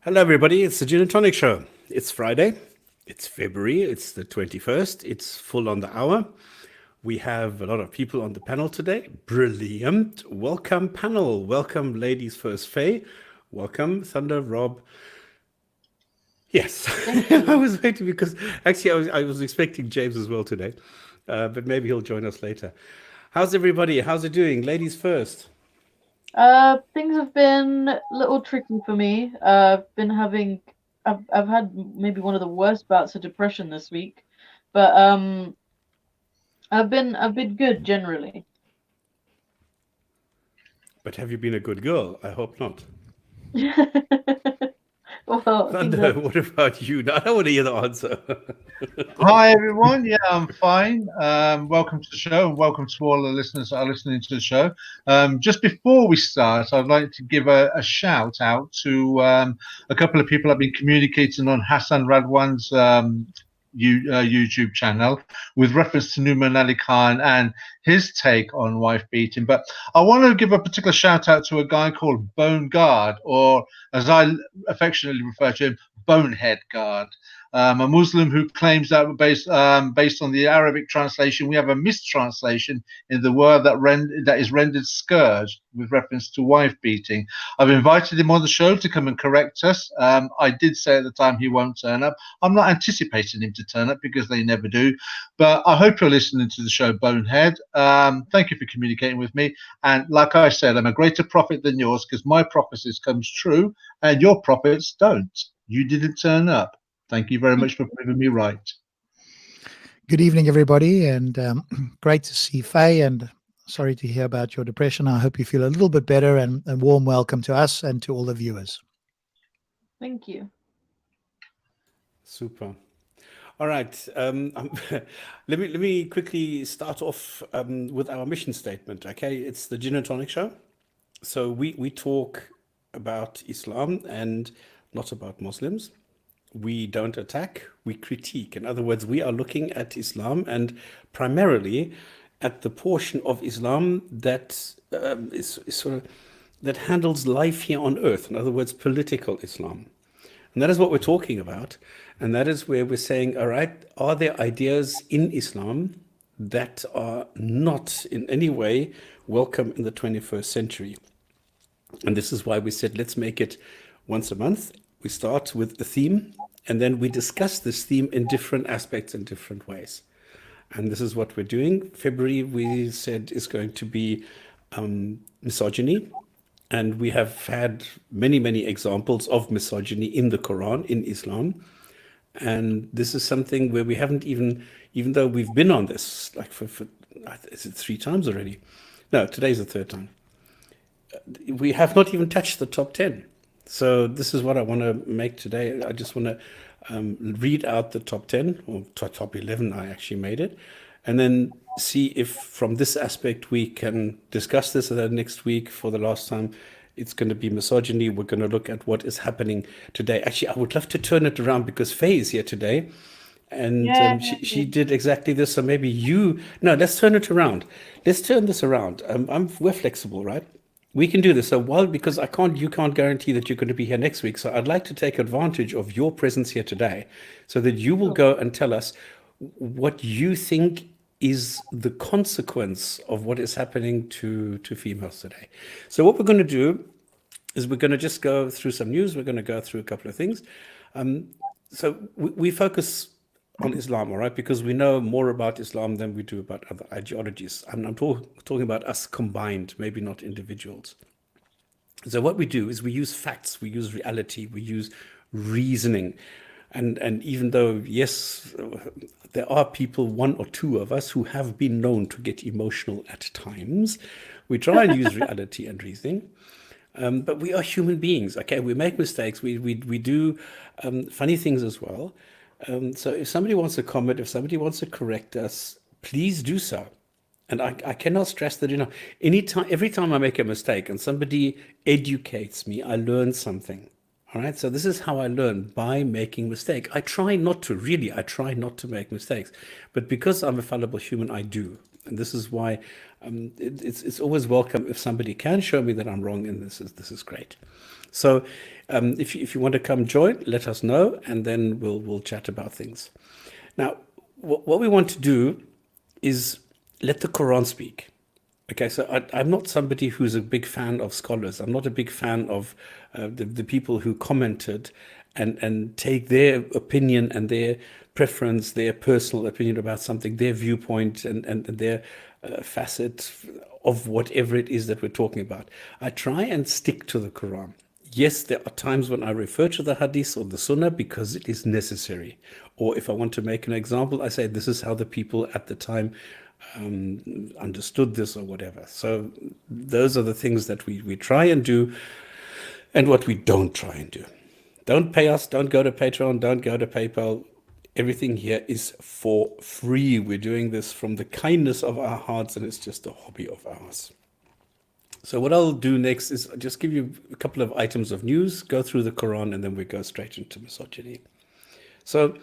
Hello, everybody. It's the Gin and Tonic Show. It's Friday. It's February. It's the 21st. It's full on the hour. We have a lot of people on the panel today. Brilliant. Welcome, panel. Welcome, ladies first. Faye. Welcome, Thunder, Rob. Yes, Thank I you. was waiting because actually I was expecting James as well today, but maybe he'll join us later. How's everybody? How's it doing? Ladies first. Things have been a little tricky for me. I've had maybe one of the worst bouts of depression this week, but I've been good generally. But have you been a good girl? I hope not. Well, I think Thunder, that's what about you? No, I don't want to hear the answer. Hi everyone. Yeah, I'm fine. Welcome to the show, and welcome to all the listeners that are listening to the show. Just before we start, I'd like to give a shout out to a couple of people I've been communicating on Hassan Radwan's YouTube channel with reference to Numan Ali Khan and his take on wife beating. But I want to give a particular shout out to a guy called Bone Guard, or as I affectionately refer to him, Bonehead Guard, a Muslim who claims that based on the Arabic translation, we have a mistranslation in the word that is rendered scourge with reference to wife beating. I've invited him on the show to come and correct us. I did say at the time he won't turn up. I'm not anticipating him to turn up because they never do. But I hope you're listening to the show, Bonehead. Thank you for communicating with me. And like I said, I'm a greater prophet than yours because my prophecies comes true and your prophets don't. You didn't turn up. Thank you very much for proving me right. Good evening, everybody, and great to see Faye, and sorry to hear about your depression. I hope you feel a little bit better, and a warm welcome to us and to all the viewers. Thank you. Super. All right. Let me quickly start off with our mission statement. Okay, it's the Gin and Tonic Show. So we talk about Islam and not about Muslims. We don't attack, we critique. In other words, we are looking at Islam and primarily at the portion of Islam that is sort of that handles life here on earth. In other words, political Islam. And that is what we're talking about. And that is where we're saying, all right, are there ideas in Islam that are not in any way welcome in the 21st century? And this is why we said, let's make it once a month. We start with a theme, and then we discuss this theme in different aspects in different ways. And this is what we're doing. February, we said, is going to be misogyny. And we have had many, many examples of misogyny in the Quran, in Islam. And this is something where we haven't even though we've been on this, like for is it 3 times already? No, today's the 3rd time. We have not even touched the top 10. So this is what I want to make today. I just want to read out the top 10, or top 11, I actually made it, and then see if from this aspect we can discuss this. And then next week, for the last time, it's going to be misogyny. We're going to look at what is happening today. Actually, I would love to turn it around because Faye is here today. And she Yay. did exactly this. So maybe no, let's turn it around. Let's turn this around. We're flexible, right? We can do this. So because you can't guarantee that you're going to be here next week. So I'd like to take advantage of your presence here today so that you will Sure. go and tell us what you think is the consequence of what is happening to females today. So what we're going to do is we're going to just go through some news. We're going to go through a couple of things. So we focus on Islam, all right, because we know more about Islam than we do about other ideologies. I'm talking about us combined, maybe not individuals. So what we do is we use facts, we use reality, we use reasoning. And even though, yes, there are people, 1 or 2 of us, who have been known to get emotional at times, we try and use reality and reasoning. But we are human beings, okay? We make mistakes. We do funny things as well. So if somebody wants to comment, if somebody wants to correct us, please do so. And I cannot stress that enough. Every time I make a mistake and somebody educates me, I learn something. All right. So this is how I learn, by making mistake. I try not to make mistakes, but because I'm a fallible human, I do. And this is why it's always welcome if somebody can show me that I'm wrong, and this is great. So if you want to come join, let us know, and then we'll chat about things. Now, what we want to do is let the Quran speak. Okay, so I'm not somebody who's a big fan of scholars. I'm not a big fan of the people who commented and take their opinion and their preference, their personal opinion about something, their viewpoint and their facet of whatever it is that we're talking about. I try and stick to the Quran. Yes, there are times when I refer to the hadith or the sunnah because it is necessary. Or if I want to make an example, I say this is how the people at the time understood this or whatever. So those are the things that we try and do, and what we don't try and do. Don't pay us, don't go to Patreon, don't go to PayPal. Everything here is for free. We're doing this from the kindness of our hearts, and it's just a hobby of ours. So what I'll do next is just give you a couple of items of news, go through the Quran, and then we go straight into misogyny. So,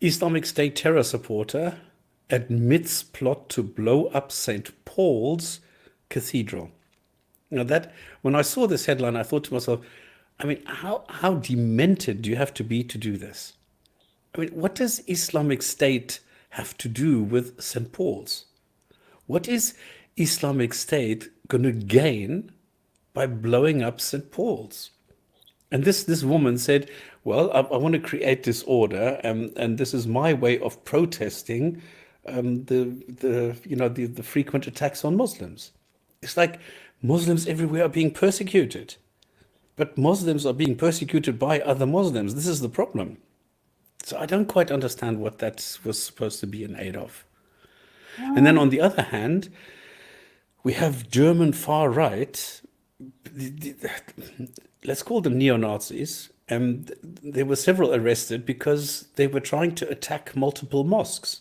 Islamic State terror supporter admits plot to blow up St. Paul's Cathedral. Now that, when I saw this headline, I thought to myself, I mean, how demented do you have to be to do this? I mean, what does Islamic State have to do with St. Paul's? What is Islamic State going to gain by blowing up St. Paul's? And this woman said, well, I want to create disorder, and this is my way of protesting the frequent attacks on Muslims. It's like Muslims everywhere are being persecuted, but Muslims are being persecuted by other Muslims. This is the problem. So I don't quite understand what that was supposed to be in aid of. And then on the other hand, we have German far right, let's call them neo-Nazis, and there were several arrested because they were trying to attack multiple mosques.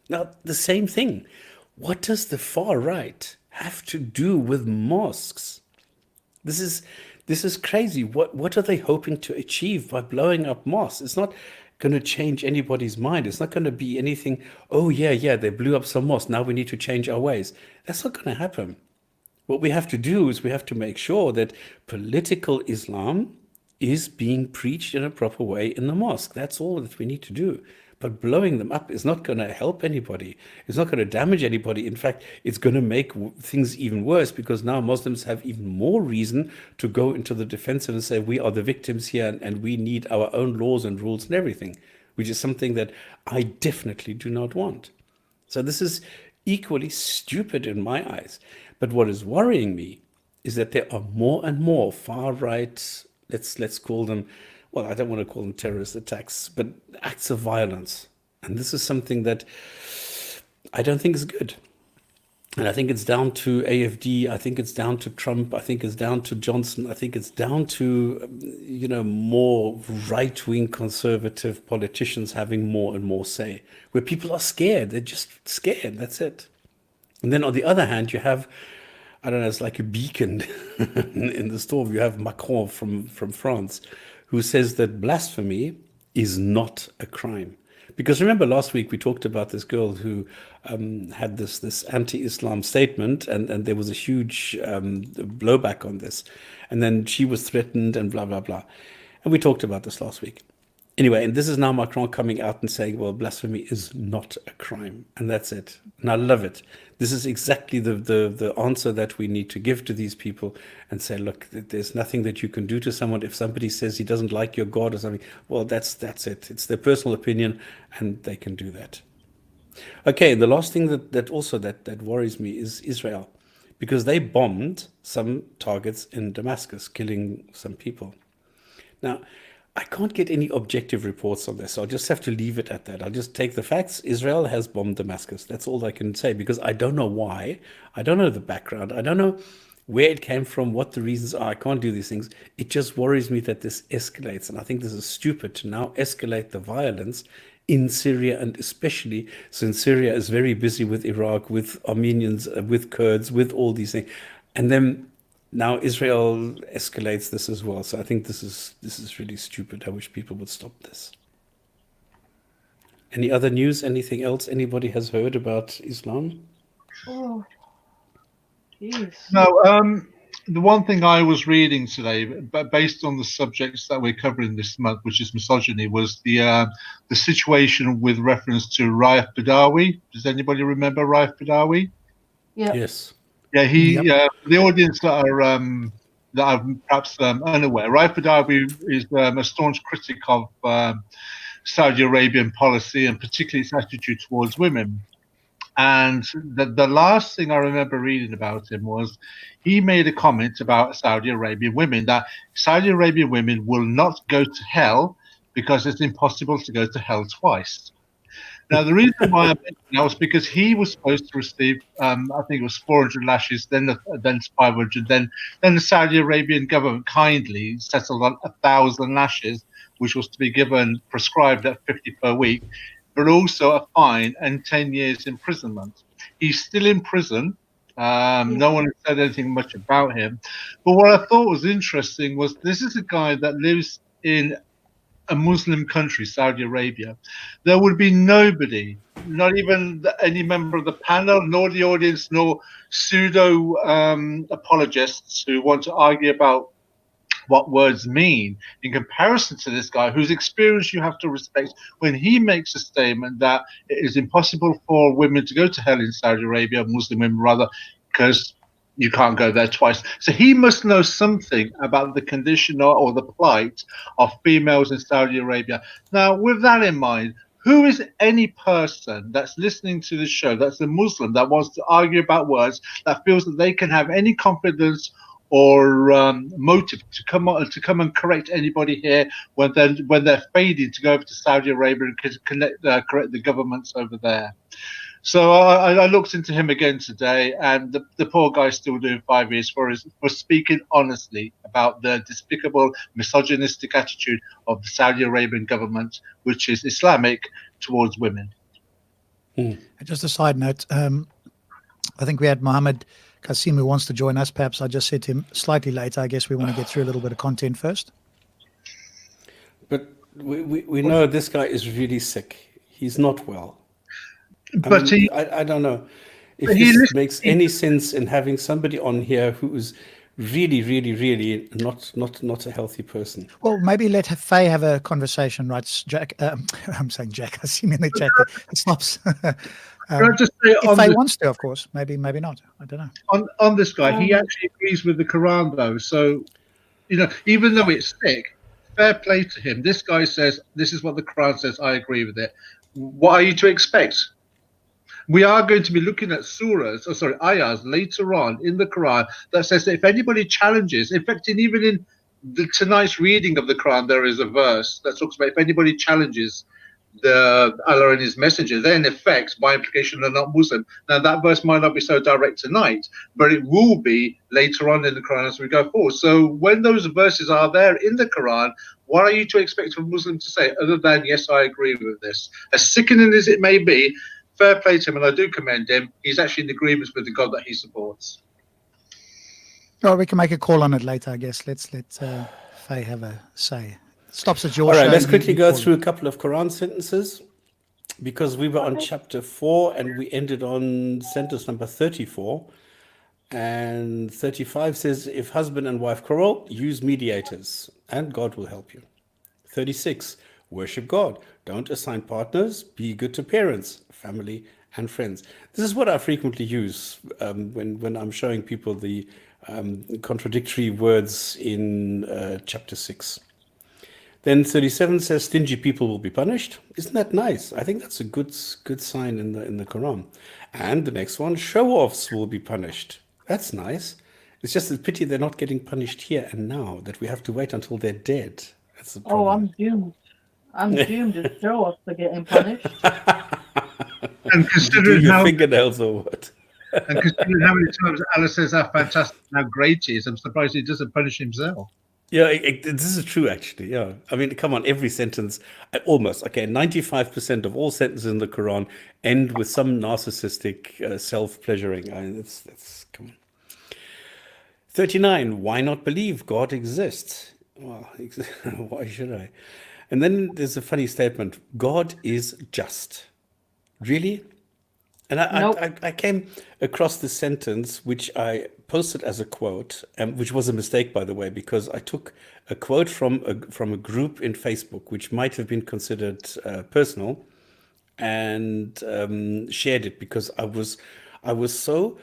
Now, the same thing. What does the far right have to do with mosques? This is crazy. What are they hoping to achieve by blowing up mosques? It's not going to change anybody's mind. It's not going to be anything, oh yeah, they blew up some mosques, now we need to change our ways. That's not going to happen. What we have to do is we have to make sure that political Islam is being preached in a proper way in the mosque. That's all that we need to do. But blowing them up is not going to help anybody. It's not going to damage anybody. In fact, it's going to make things even worse, because now Muslims have even more reason to go into the defensive and say, we are the victims here and we need our own laws and rules and everything, which is something that I definitely do not want. So this is equally stupid in my eyes. But what is worrying me is that there are more and more far-right, let's call them, well, I don't want to call them terrorist attacks, but acts of violence. And this is something that I don't think is good. And I think it's down to AFD. I think it's down to Trump. I think it's down to Johnson. I think it's down to, more right-wing conservative politicians having more and more say, where people are scared. They're just scared. That's it. And then on the other hand, you have, I don't know, it's like a beacon in the storm. You have Macron from France, who says that blasphemy is not a crime. Because remember last week we talked about this girl who had this anti-Islam statement, and there was a huge blowback on this. And then she was threatened and blah, blah, blah. And we talked about this last week. Anyway, and this is now Macron coming out and saying, well, blasphemy is not a crime. And that's it. And I love it. This is exactly the answer that we need to give to these people and say, look, there's nothing that you can do to someone. If somebody says he doesn't like your God or something, well, that's it. It's their personal opinion and they can do that. Okay, the last thing that worries me is Israel, because they bombed some targets in Damascus, killing some people. Now, I can't get any objective reports on this, so I'll just have to leave it at that. I'll just take the facts. Israel has bombed Damascus. That's all I can say, because I don't know why. I don't know the background. I don't know where it came from, what the reasons are. I can't do these things. It just worries me that this escalates, and I think this is stupid to now escalate the violence in Syria, and especially since Syria is very busy with Iraq, with Armenians, with Kurds, with all these things. And then now Israel escalates this as well. So I think this is really stupid. I wish people would stop this. Any other news? Anything else anybody has heard about Islam? Oh, jeez. No, the one thing I was reading today, but based on the subjects that we're covering this month, which is misogyny, was the situation with reference to Raif Badawi. Does anybody remember Raif Badawi? Yeah. Yes. Yeah, he. Yep. The audience that are perhaps unaware, Raif Badawi is a staunch critic of Saudi Arabian policy and particularly its attitude towards women. And the last thing I remember reading about him was he made a comment about Saudi Arabian women, that Saudi Arabian women will not go to hell because it's impossible to go to hell twice. Now, the reason why I mentioned that was because he was supposed to receive, I think it was 400 lashes, then 500, then the Saudi Arabian government kindly settled on 1,000 lashes, which was to be given prescribed at 50 per week, but also a fine and 10 years imprisonment. He's still in prison. No one has said anything much about him. But what I thought was interesting was this is a guy that lives in a Muslim country, Saudi Arabia. There would be nobody, not even any member of the panel, nor the audience, nor pseudo apologists who want to argue about what words mean in comparison to this guy whose experience you have to respect when he makes a statement that it is impossible for women to go to hell in Saudi Arabia, Muslim women rather, because you can't go there twice. So he must know something about the condition or the plight of females in Saudi Arabia. Now, with that in mind, who is any person that's listening to the show that's a Muslim that wants to argue about words, that feels that they can have any confidence or motive to come and correct anybody here when they're fading to go over to Saudi Arabia and correct the governments over there? So I looked into him again today, and the poor guy's still doing 5 years for speaking honestly about the despicable, misogynistic attitude of the Saudi Arabian government, which is Islamic, towards women. Just a side note, I think we had Mohammed Kasim who wants to join us. Perhaps I just said to him slightly later. I guess we want to get through a little bit of content first. But we know this guy is really sick. He's not well. But I don't know if he this makes any sense in having somebody on here who is really, really, really not a healthy person. Well, maybe let Faye have a conversation, right, Jack? I'm saying Jack. I see him in the chat. It stops. Can I just say If Faye wants to, of course. Maybe not. I don't know. on this guy, he actually agrees with the Quran, though. So, even though it's sick, fair play to him. This guy says, this is what the Quran says, I agree with it. What are you to expect? We are going to be looking at ayahs later on in the Quran that says that if anybody challenges, in fact, even in tonight's reading of the Quran, there is a verse that talks about if anybody challenges Allah and his messenger, then in effect, by implication, they're not Muslim. Now, that verse might not be so direct tonight, but it will be later on in the Quran as we go forward. So when those verses are there in the Quran, what are you to expect a Muslim to say other than, yes, I agree with this? As sickening as it may be, fair play to him, and I do commend him. He's actually in agreement with the God that he supports. Well, we can make a call on it later, I guess. Let's let Faye have a say. Stops at your All right, show. let's quickly go through a couple of Quran sentences because we were on chapter 4 and we ended on sentence number 34. And 35 says, if husband and wife quarrel, use mediators and God will help you. 36, worship God. Don't assign partners. Be good to parents, family, and friends. This is what I frequently use when I'm showing people the contradictory words in chapter 6. Then 37 says, stingy people will be punished. Isn't that nice? I think that's a good sign in the Quran. And the next one, show-offs will be punished. That's nice. It's just a pity they're not getting punished here and now, that we have to wait until they're dead. That's the problem. Oh, I'm doomed. I'm doomed to show-offs for getting punished. And considering your how fingernails or what? And considering how many times Allah says how fantastic, how great he is, I'm surprised he doesn't punish himself. Yeah, this is true, actually. Yeah. I mean, come on, every sentence, almost, 95% of all sentences in the Quran end with some narcissistic self-pleasuring. That's come on. 39, why not believe God exists? Well, why should I? And then there's a funny statement, God is just. Really? And Nope. I came across this sentence, which I posted as a quote, which was a mistake, by the way, because I took a quote from a group in Facebook, which might have been considered personal, and shared it because I was so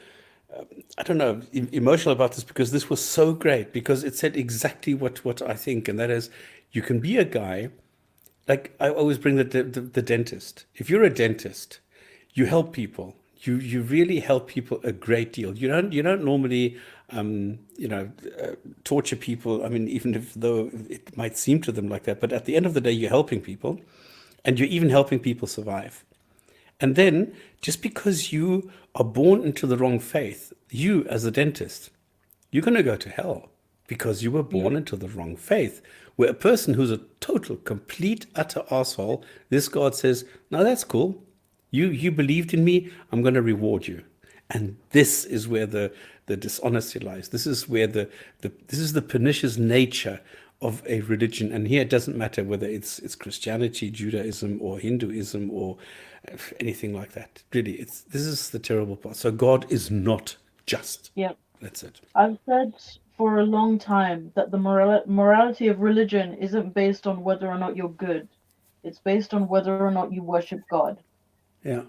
I don't know emotional about this because this was so great because it said exactly what I think, and that is you can be a guy like I always bring the dentist. If you're a dentist, you help people. You really help people a great deal. You don't normally torture people. I mean, even if though it might seem to them like that, but at the end of the day, you're helping people, and you're even helping people survive. And then, just because you are born into the wrong faith, you as a dentist, you're going to go to hell because you were born Yep. into the wrong faith. Where a person who's a total, complete, utter asshole, this God says, "No, that's cool. You believed in me. I'm going to reward you." And this is where the dishonesty lies. This is where this is the pernicious nature of a religion. And here it doesn't matter whether it's Christianity, Judaism, or Hinduism, or anything like that. Really, this is the terrible part. So God is not just. Yep. That's it. I've said for a long time that the morality of religion isn't based on whether or not you're good. It's based on whether or not you worship God. Yeah.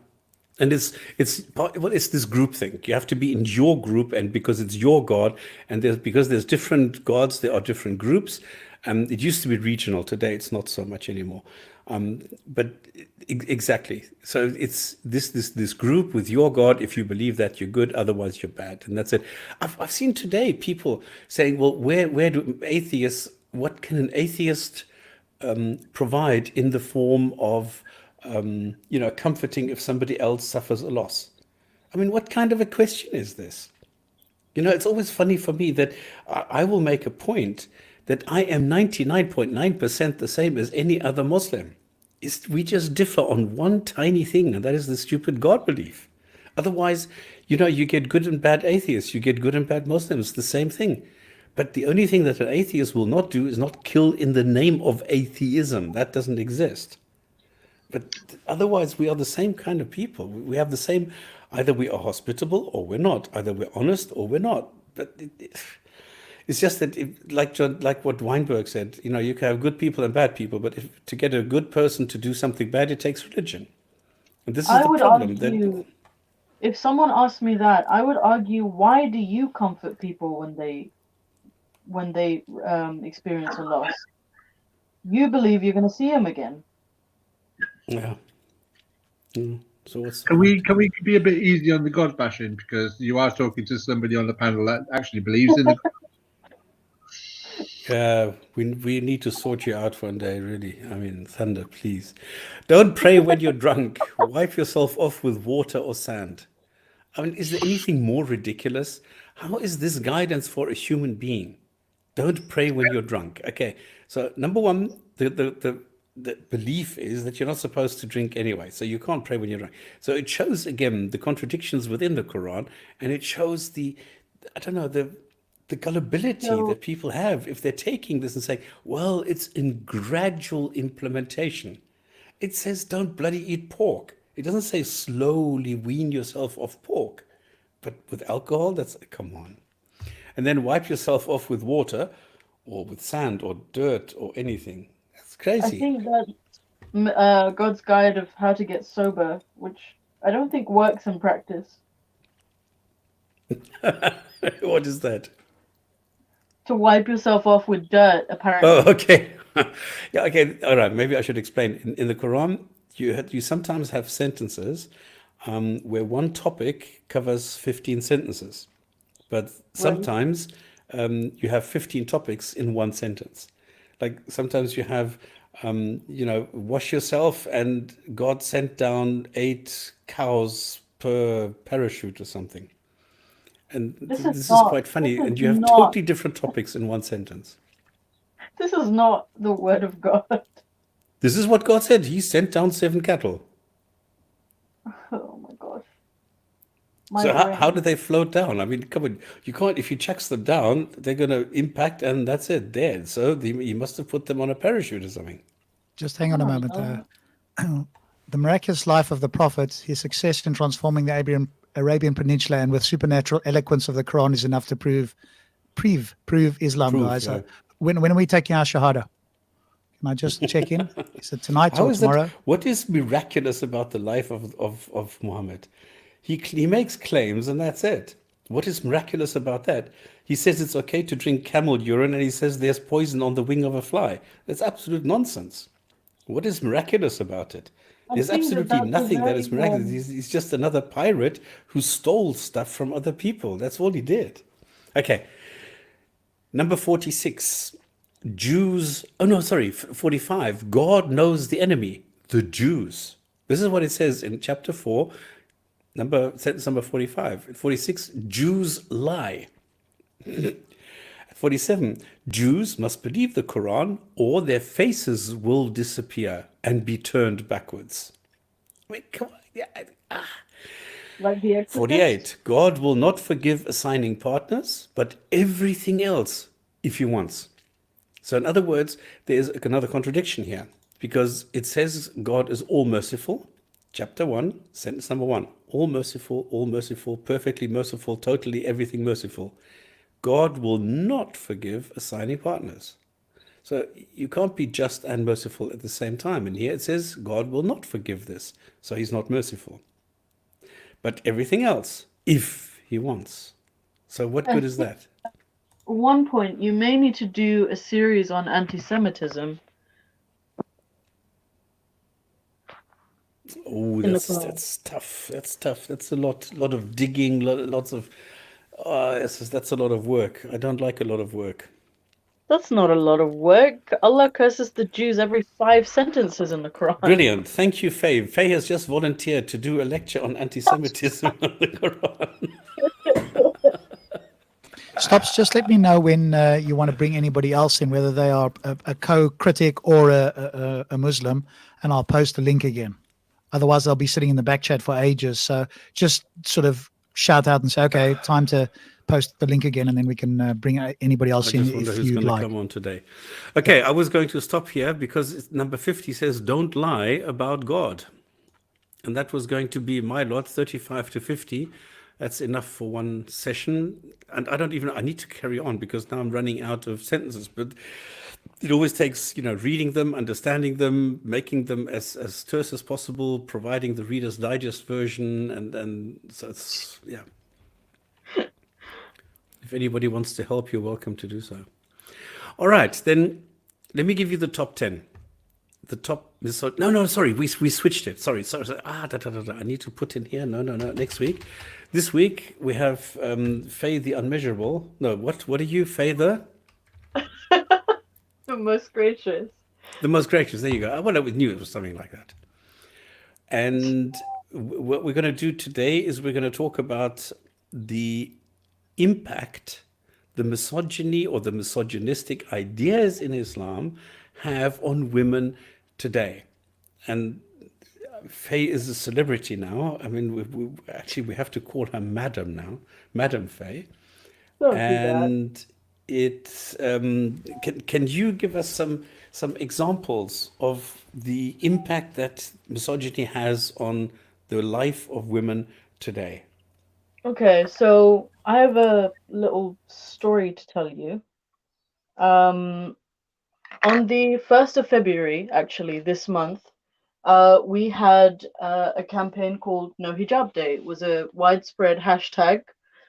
And it's this group thing. You have to be in your group, and because it's your God, and because there's different gods, there are different groups. It used to be regional. Today, it's not so much anymore. But exactly. So it's this group with your God. If you believe that, you're good. Otherwise, you're bad, and that's it. I've seen today people saying, "Well, where do atheists? What can an atheist provide in the form of comforting if somebody else suffers a loss?" I mean, what kind of a question is this? It's always funny for me that I will make a point that I am 99.9% the same as any other Muslim. We just differ on one tiny thing, and that is the stupid God belief. Otherwise, you get good and bad atheists, you get good and bad Muslims, the same thing. But the only thing that an atheist will not do is not kill in the name of atheism. That doesn't exist. But otherwise, we are the same kind of people. We have the same, either we are hospitable or we're not. Either we're honest or we're not. But it's just that, like what Weinberg said, you can have good people and bad people, but to get a good person to do something bad, it takes religion. And this is I the would problem. argue, if someone asked me that, I would argue, why do you comfort people when they experience a loss? You believe you're going to see them again. Yeah. So what's the Can point? we be a bit easy on the God bashing, because you are talking to somebody on the panel that actually believes in the Yeah, we need to sort you out one day, really. I mean, Thunder, please. Don't pray when you're drunk. Wipe yourself off with water or sand. I mean, is there anything more ridiculous? How is this guidance for a human being? Don't pray when you're drunk. Okay, so number one, the belief is that you're not supposed to drink anyway, so you can't pray when you're drunk. So it shows again the contradictions within the Quran, and it shows I don't know, the gullibility So that people have if they're taking this and saying, well, it's in gradual implementation. It says don't bloody eat pork. It doesn't say slowly wean yourself off pork. But with alcohol, come on. And then wipe yourself off with water or with sand or dirt or anything. That's I crazy. think that God's guide of how to get sober, which I don't think works in practice. What is that? To wipe yourself off with dirt, Oh, apparently. okay. Yeah, okay. All right. Maybe I should explain. In the Quran, you sometimes have sentences where one topic covers 15 sentences, but Right. sometimes you have 15 topics in one sentence. Like sometimes you have, wash yourself, and God sent down 8 cows per parachute or something. And This is this is not. quite funny. This is And you have not. totally different topics in one sentence. This is not the word of God. This is what God said. He sent down 7 cattle. Oh my gosh. My So how brain. do they float down? I mean, come on, you can't. If you chucks them down, they're going to impact, and that's it, dead. So you must have put them on a parachute or something. Just hang on a Oh, moment. no. The miraculous life of the Prophet, his success in transforming the Arabian Peninsula, and with supernatural eloquence of the Quran is enough to prove Islam, guys. yeah. When are we taking our Shahada? Can I just check in? Is it tonight How or is tomorrow? that? What is miraculous about the life of Muhammad? He makes claims and that's it. What is miraculous about that? He says it's okay to drink camel urine and he says there's poison on the wing of a fly. That's absolute nonsense. What is miraculous about it? I There's think absolutely that's a nothing that is very miraculous. He's just another pirate who stole stuff from other people. That's all he did. Okay. Number 46. Jews. Oh, no, sorry. 45. God knows the enemy, the Jews. This is what it says in chapter 4, sentence number 45. 46. Jews lie. 47. Jews must believe the Quran or their faces will disappear and be turned backwards. I mean, come on. Yeah. like the Exorcist. 48. God will not forgive assigning partners, but everything else if he wants. So, in other words, there is another contradiction here because it says God is all merciful. Chapter 1, sentence number 1. All merciful, perfectly merciful, totally everything merciful. God will not forgive assigning partners. So you can't be just and merciful at the same time. And here it says God will not forgive this. So he's not merciful. But everything else, if he wants. So what good is that? One point, you may need to do a series on anti-Semitism. Oh, In the that's Quran. that's tough. That's tough. That's a lot of digging, lots of that's a lot of work. I don't like a lot of work. That's not a lot of work. Allah curses the Jews every 5 sentences in the Quran. Brilliant. Thank you, Faye. Faye has just volunteered to do a lecture on anti-Semitism on the Quran. Stops, just let me know when you want to bring anybody else in, whether they are a co-critic or a Muslim, and I'll post the link again. Otherwise, I'll be sitting in the back chat for ages. So just sort of shout out and say, okay, time to post the link again, and then we can bring anybody else I in just wonder if who's you'd going to like. come on today. Okay, I was going to stop here because number 50 says, don't lie about God. And that was going to be my lot, 35 to 50. That's enough for one session. And I need to carry on because now I'm running out of sentences. But it always takes, reading them, understanding them, making them as terse as possible, providing the Reader's Digest version. And so it's, yeah. If anybody wants to help, you're welcome to do so. All right, then let me give you the top 10. The top, sorry, we switched it. Sorry. I need to put in here. No, next week. This week we have Faye the Unmeasurable. No, what are you, Faye the? The most gracious. The most gracious, there you go. Well, I knew it was something like that. And what we're going to do today is we're going to talk about the impact the misogyny or the misogynistic ideas in Islam have on women today. And Faye is a celebrity now. I mean, we have to call her Madam now, Madam Faye. Don't do that. And it can you give us some examples of the impact that misogyny has on the life of women today? Okay, so I have a little story to tell you. On the 1st of February, actually, this month, we had a campaign called No Hijab Day. It was a widespread hashtag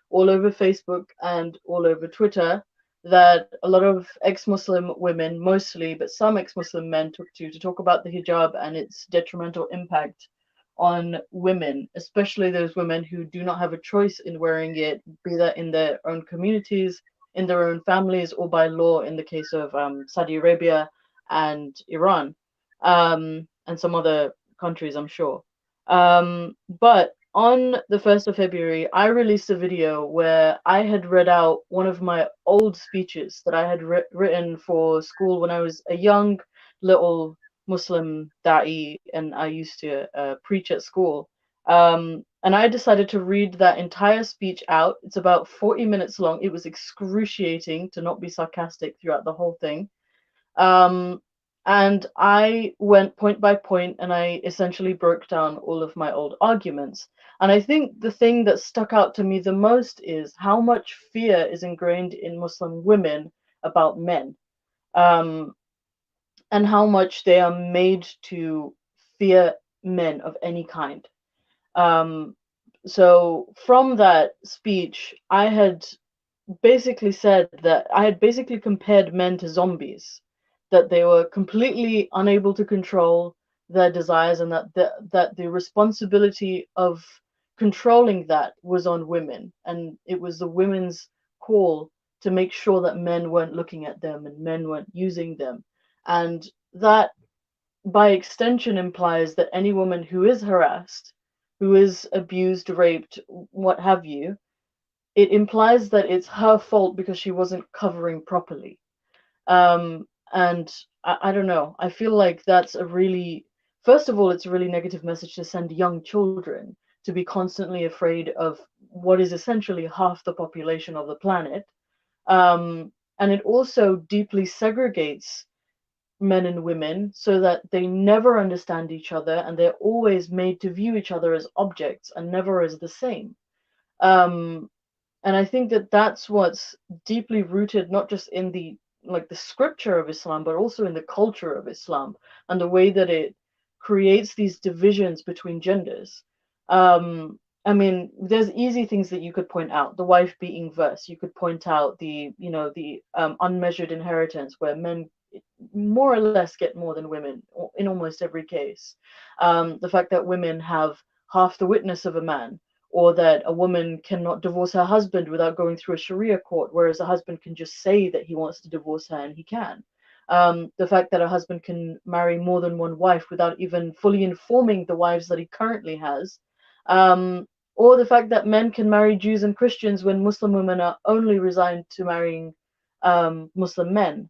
all over Facebook and all over Twitter that a lot of ex-Muslim women, mostly, but some ex-Muslim men took to talk about the hijab and its detrimental impact on women, especially those women who do not have a choice in wearing it, be that in their own communities, in their own families, or by law in the case of Saudi Arabia and Iran, and some other countries, I'm sure. But on the 1st of February, I released a video where I had read out one of my old speeches that I had written for school when I was a young little Muslim da'i, and I used to preach at school. And I decided to read that entire speech out. It's about 40 minutes long. It was excruciating, to not be sarcastic, throughout the whole thing. And I went point by point and I essentially broke down all of my old arguments. And I think the thing that stuck out to me the most is how much fear is ingrained in Muslim women about men, um, and how much they are made to fear men of any kind. Um, so from that speech, I had basically said that I had basically compared men to zombies, that they were completely unable to control their desires, and that the responsibility of controlling that was on women, and it was the women's call to make sure that men weren't looking at them and men weren't using them, and that by extension implies that any woman who is harassed, who is abused, raped, what have you, it implies that it's her fault because she wasn't covering properly. And I don't know. I feel like that's a really, first of all, it's a really negative message to send young children to be constantly afraid of what is essentially half the population of the planet. And it also deeply segregates men and women so that they never understand each other and they're always made to view each other as objects and never as the same. Um, and I think that that's what's deeply rooted not just in the like the scripture of Islam but also in the culture of Islam and the way that it creates these divisions between genders. I mean, there's easy things that you could point out: the wife beating verse. You could point out the, you know, the unmeasured inheritance, where men more or less get more than women in almost every case. The fact that women have half the witness of a man, or that a woman cannot divorce her husband without going through a Sharia court, whereas a husband can just say that he wants to divorce her and he can. The fact that a husband can marry more than one wife without even fully informing the wives that he currently has. Or the fact that men can marry Jews and Christians when Muslim women are only resigned to marrying Muslim men.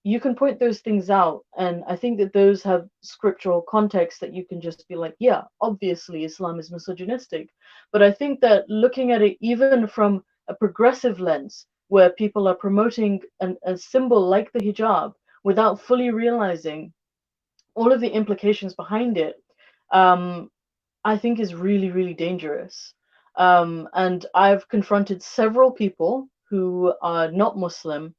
You can point those things out, and I think that those have scriptural context that you can just be like, yeah, obviously Islam is misogynistic. But I think that looking at it even from a progressive lens, where people are promoting a symbol like the hijab without fully realizing all of the implications behind it, um, I think is really, really dangerous. And I've confronted several people who are not Muslim,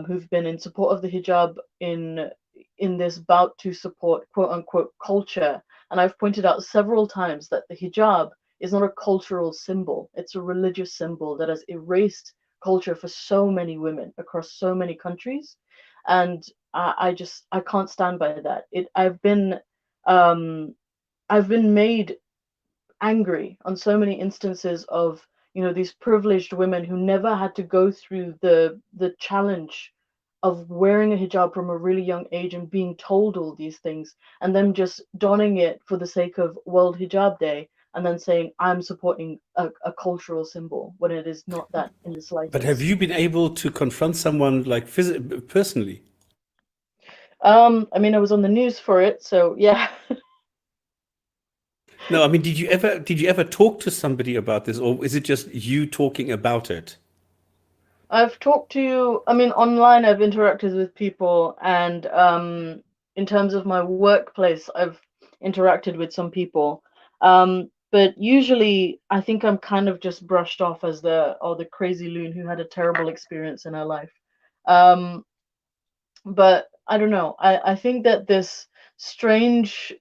who've been in support of the hijab in this bout to support quote unquote culture. And I've pointed out several times that the hijab is not a cultural symbol; it's a religious symbol that has erased culture for so many women across so many countries. And I can't stand by that. Um, I've been made angry on so many instances of, you know, these privileged women who never had to go through the challenge of wearing a hijab from a really young age and being told all these things, and them just donning it for the sake of World Hijab Day and then saying I'm supporting a cultural symbol when it is not that in the But have slightest. you been able to confront someone like personally? I mean, I was on the news for it, so yeah. No, I mean, did you ever talk to somebody about this, or is it just you talking about it? I've talked to, I mean, online I've interacted with people, and in terms of my workplace, I've interacted with some people. But usually I think I'm kind of just brushed off as the crazy loon who had a terrible experience in her life. Um, but I don't know. I think that this strange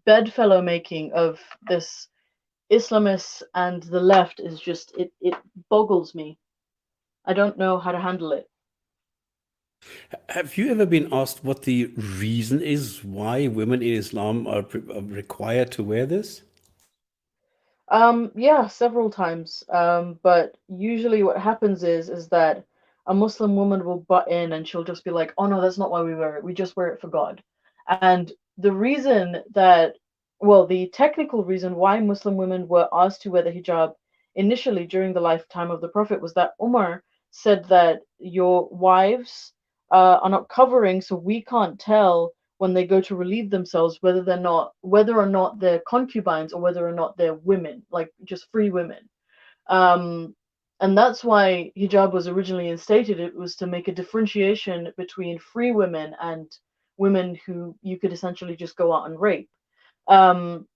bedfellow making of this Islamists and the left is just it boggles me. I don't know how to handle it. Have you ever been asked what the reason is why women in Islam are required to wear this? Yeah, several times. But usually what happens is that a Muslim woman will butt in and she'll just be like, "Oh no, that's not why we wear it. We just wear it for God." And the reason that, well, the technical reason why Muslim women were asked to wear the hijab initially during the lifetime of the Prophet was that Umar said that your wives are not covering, so we can't tell when they go to relieve themselves whether or not they're concubines or whether or not they're women, like just free women. um, and that's why hijab was originally instated. It was to make a differentiation between free women and women who you could essentially just go out and rape. Um,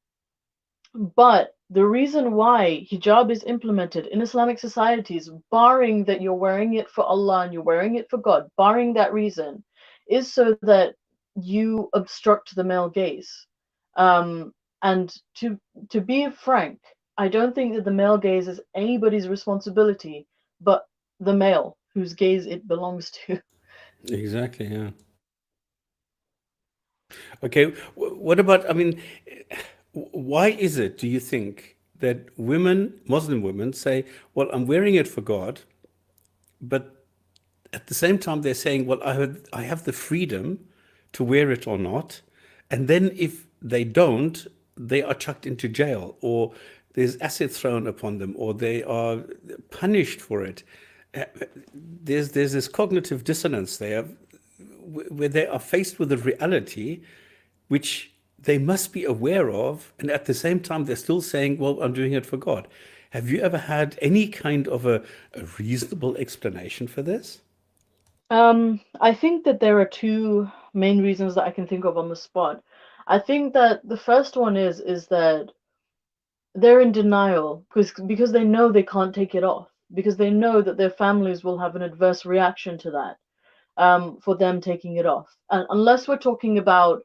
but the reason why hijab is implemented in Islamic societies, barring that you're wearing it for Allah and you're wearing it for God, barring that reason, is so that you obstruct the male gaze. And to be frank, I don't think that the male gaze is anybody's responsibility but the male whose gaze it belongs to. Exactly, yeah. Okay, what about, I mean, why is it, do you think, that women, Muslim women, say, well, I'm wearing it for God, but at the same time they're saying, well, I have the freedom to wear it or not. And then if they don't, they are chucked into jail, or there's acid thrown upon them, or they are punished for it. Uh, there's this cognitive dissonance there where they are faced with a reality which they must be aware of, and at the same time they're still saying, well, I'm doing it for God. Have you ever had any kind of a reasonable explanation for this? I think that there are two main reasons that I can think of on the spot. I think that the first one is that they're in denial because they know they can't take it off, because they know that their families will have an adverse reaction to that, for them taking it off. And unless we're talking about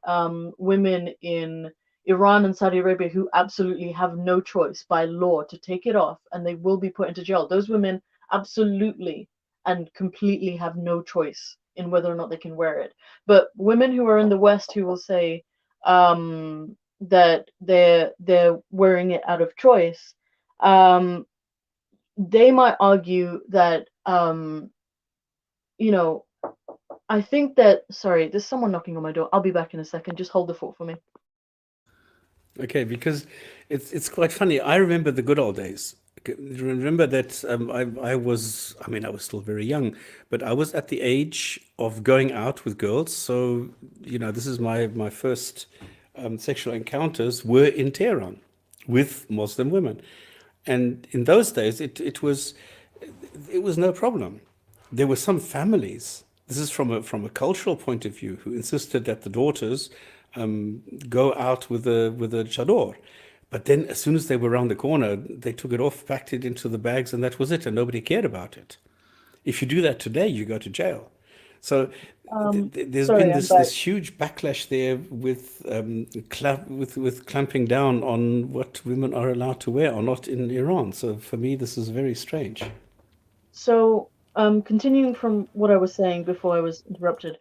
women in Iran and Saudi Arabia who absolutely have no choice by law to take it off and they will be put into jail, those women absolutely and completely have no choice in whether or not they can wear it. But women who are in the West who will say that they're wearing it out of choice, they might argue that you know, I think that, sorry, there's someone knocking on my door. I'll be back in a second. Just hold the fort for me. Okay, because it's quite funny. I remember the good old days. Remember that I mean, I was still very young, but I was at the age of going out with girls. So, this is my first sexual encounters were in Tehran with Muslim women. And in those days, it was no problem. There were some families. This is from a cultural point of view, who insisted that the daughters go out with a chador. But then, as soon as they were around the corner, they took it off, packed it into the bags, and that was it, and nobody cared about it. If you do that today, you go to jail. So there's Sorry, been I'm this back. this huge backlash there with with clamping down on what women are allowed to wear or not in Iran. So for me, this is very strange. So, continuing from what I was saying before I was interrupted,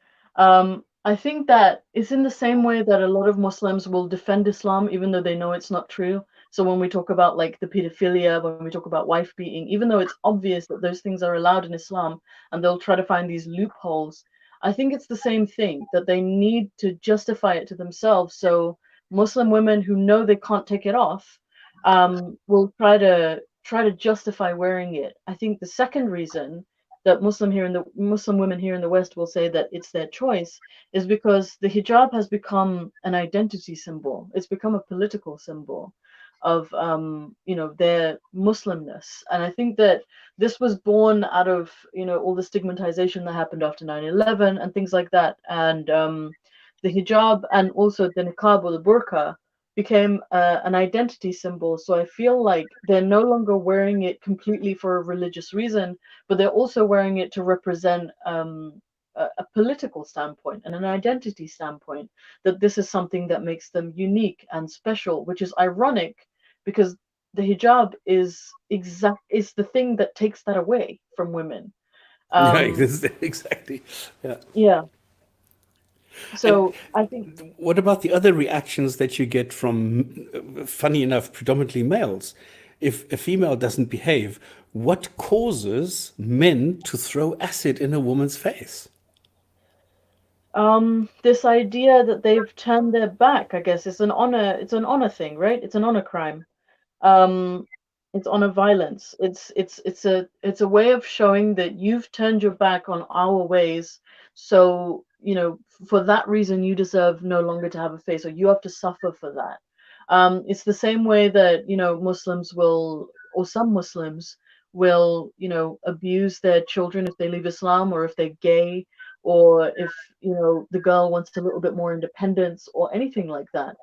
I think that it's in the same way that a lot of Muslims will defend Islam even though they know it's not true. So when we talk about like the pedophilia, when we talk about wife beating, even though it's obvious that those things are allowed in Islam, and they'll try to find these loopholes, I think it's the same thing that they need to justify it to themselves. So Muslim women who know they can't take it off, will try to justify wearing it. I think the second reason that Muslim women here in the West will say that it's their choice is because the hijab has become an identity symbol. It's become a political symbol of their Muslimness. And I think that this was born out of all the stigmatization that happened after 9/11 and things like that. And the hijab and also the niqab or the burqa became an identity symbol. So I feel like they're no longer wearing it completely for a religious reason, but they're also wearing it to represent a political standpoint and an identity standpoint, that this is something that makes them unique and special, which is ironic because the hijab is the thing that takes that away from women. Yeah, Um, exactly. Yeah. yeah. And So I think what about the other reactions that you get from, funny enough, predominantly males? If a female doesn't behave, what causes men to throw acid in a woman's face? this idea that they've turned their back, I guess, it's an honor thing, right? It's an honor crime. um it's honor violence. It's a way of showing that you've turned your back on our ways, so for that reason you deserve no longer to have a face, or you have to suffer for that. It's the same way that Muslims will, or some Muslims will, abuse their children if they leave Islam, or if they're gay, or if the girl wants a little bit more independence or anything like that.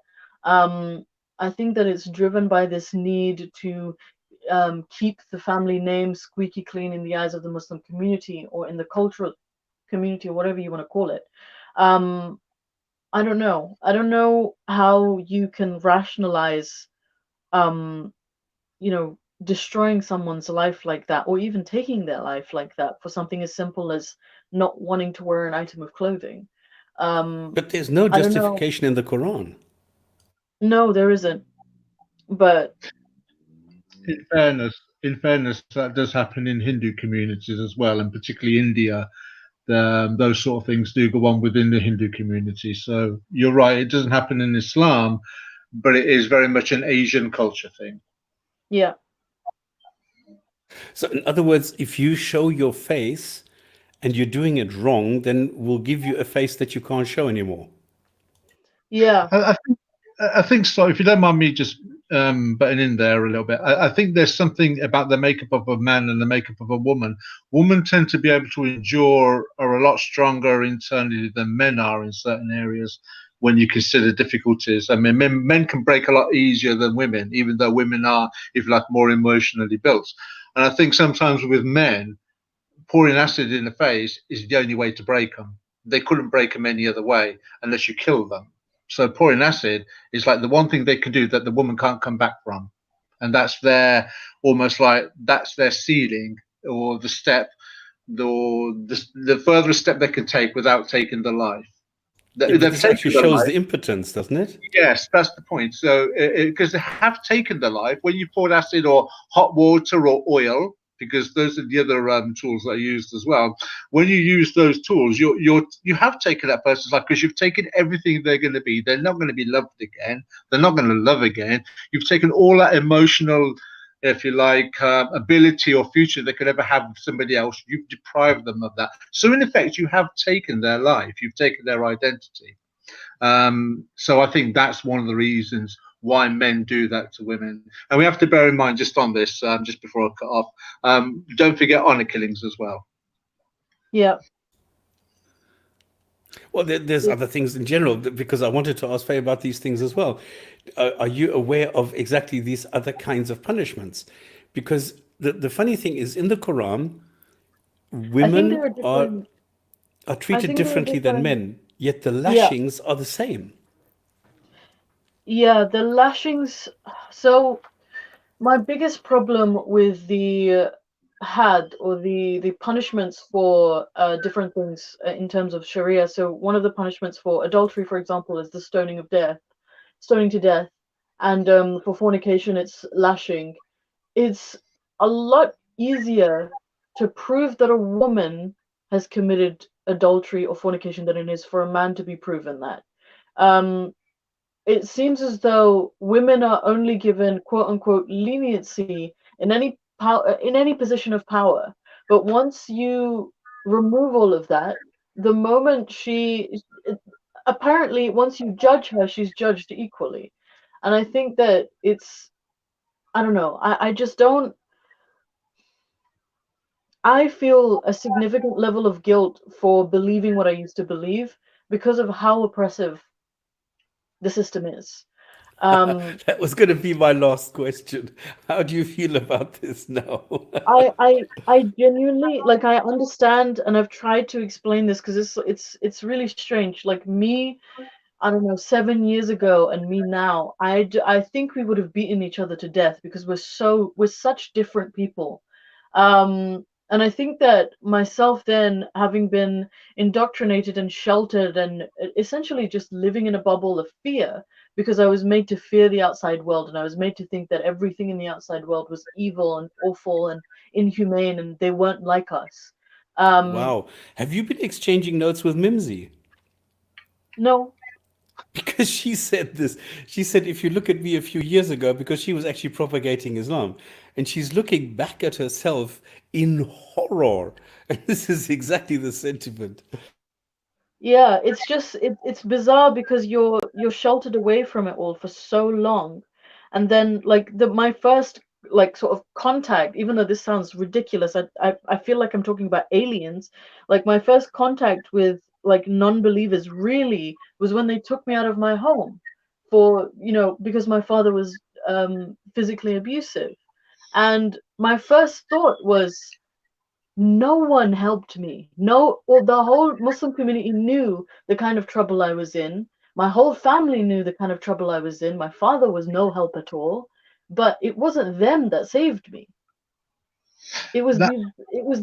Um, I think that it's driven by this need to keep the family name squeaky clean in the eyes of the Muslim community or in the cultural community or whatever you want to call it. Um, I don't know. I don't know how you can rationalize, um, destroying someone's life like that, or even taking their life like that for something as simple as not wanting to wear an item of clothing. Um, But there's no I don't know. justification in the Quran. No, there isn't. But In fairness, that does happen in Hindu communities as well, and particularly India. Those sort of things do go on within the Hindu community. So you're right; it doesn't happen in Islam, but it is very much an Asian culture thing. yeah, So, in other words, if you show your face and you're doing it wrong, then we'll give you a face that you can't show anymore. yeah, I think so. If you don't mind me just butting in there a little bit, I think there's something about the makeup of a man and the makeup of a woman. Women tend to be able to endure, are a lot stronger internally than men are in certain areas when you consider difficulties. I mean, men can break a lot easier than women, even though women are, if you like, more emotionally built. And I think sometimes with men, pouring acid in the face is the only way to break them. They couldn't break them any other way unless you kill them. So pouring acid is like the one thing they can do that the woman can't come back from, and that's their almost like that's their ceiling or the step, the furthest step they can take without taking the life. Yeah, but They've this actually taken the shows life. the impotence, doesn't it? Yes, that's the point. So, because they have taken the life, when you pour acid or hot water or oil, because those are the other tools that are used as well. When you use those tools, you have taken that person's life because you've taken everything they're going to be. They're not going to be loved again. They're not going to love again. You've taken all that emotional, if you like, ability or future they could ever have with somebody else. You've deprived them of that. So, in effect, you have taken their life. You've taken their identity. So I think that's one of the reasons why men do that to women. And we have to bear in mind, just on this, just before I cut off, don't forget honor killings as well. yeah. Well, there's other things in general because I wanted to ask Faye about these things as well. Are you aware of exactly these other kinds of punishments? Because the funny thing is, in the Quran, I think women there are different. are I treated think there are differently than different. men, yet the Yeah, lashings are the same. yeah. The lashings. So my biggest problem with the had or the punishments for different things in terms of Sharia. So one of the punishments for adultery, for example, is the stoning to death, and for fornication, it's lashing. It's a lot easier to prove that a woman has committed adultery or fornication than it is for a man to be proven that. Um, it seems as though women are only given quote unquote leniency in any power in any position of power. But once you remove all of that, the moment apparently once you judge her, she's judged equally. And I think that it's I don't know. I just don't I feel a significant level of guilt for believing what I used to believe because of how oppressive the system is. Um, That was going to be my last question. How do you feel about this now? I genuinely like I understand and I've tried to explain this because it's really strange. Like me, I don't know, 7 years ago and me now, I think we would have beaten each other to death because we're such different people. And I think that myself then, having been indoctrinated and sheltered and essentially just living in a bubble of fear, because I was made to fear the outside world and I was made to think that everything in the outside world was evil and awful and inhumane and they weren't like us. Um, Wow. Have you been exchanging notes with Mimsy? no, Because she said this. She said, if you look at me a few years ago, because she was actually propagating Islam, and she's looking back at herself in horror. And this is exactly the sentiment. yeah, it's just it's bizarre because you're sheltered away from it all for so long, and then like the my first like sort of contact, even though this sounds ridiculous, I feel like I'm talking about aliens. Like my first contact with like non-believers really was when they took me out of my home for, you know, because my father was physically abusive. And my first thought was, no one helped me. No, well, the whole Muslim community knew the kind of trouble I was in. My whole family knew the kind of trouble I was in. My father was no help at all, but it wasn't them that saved me. It was That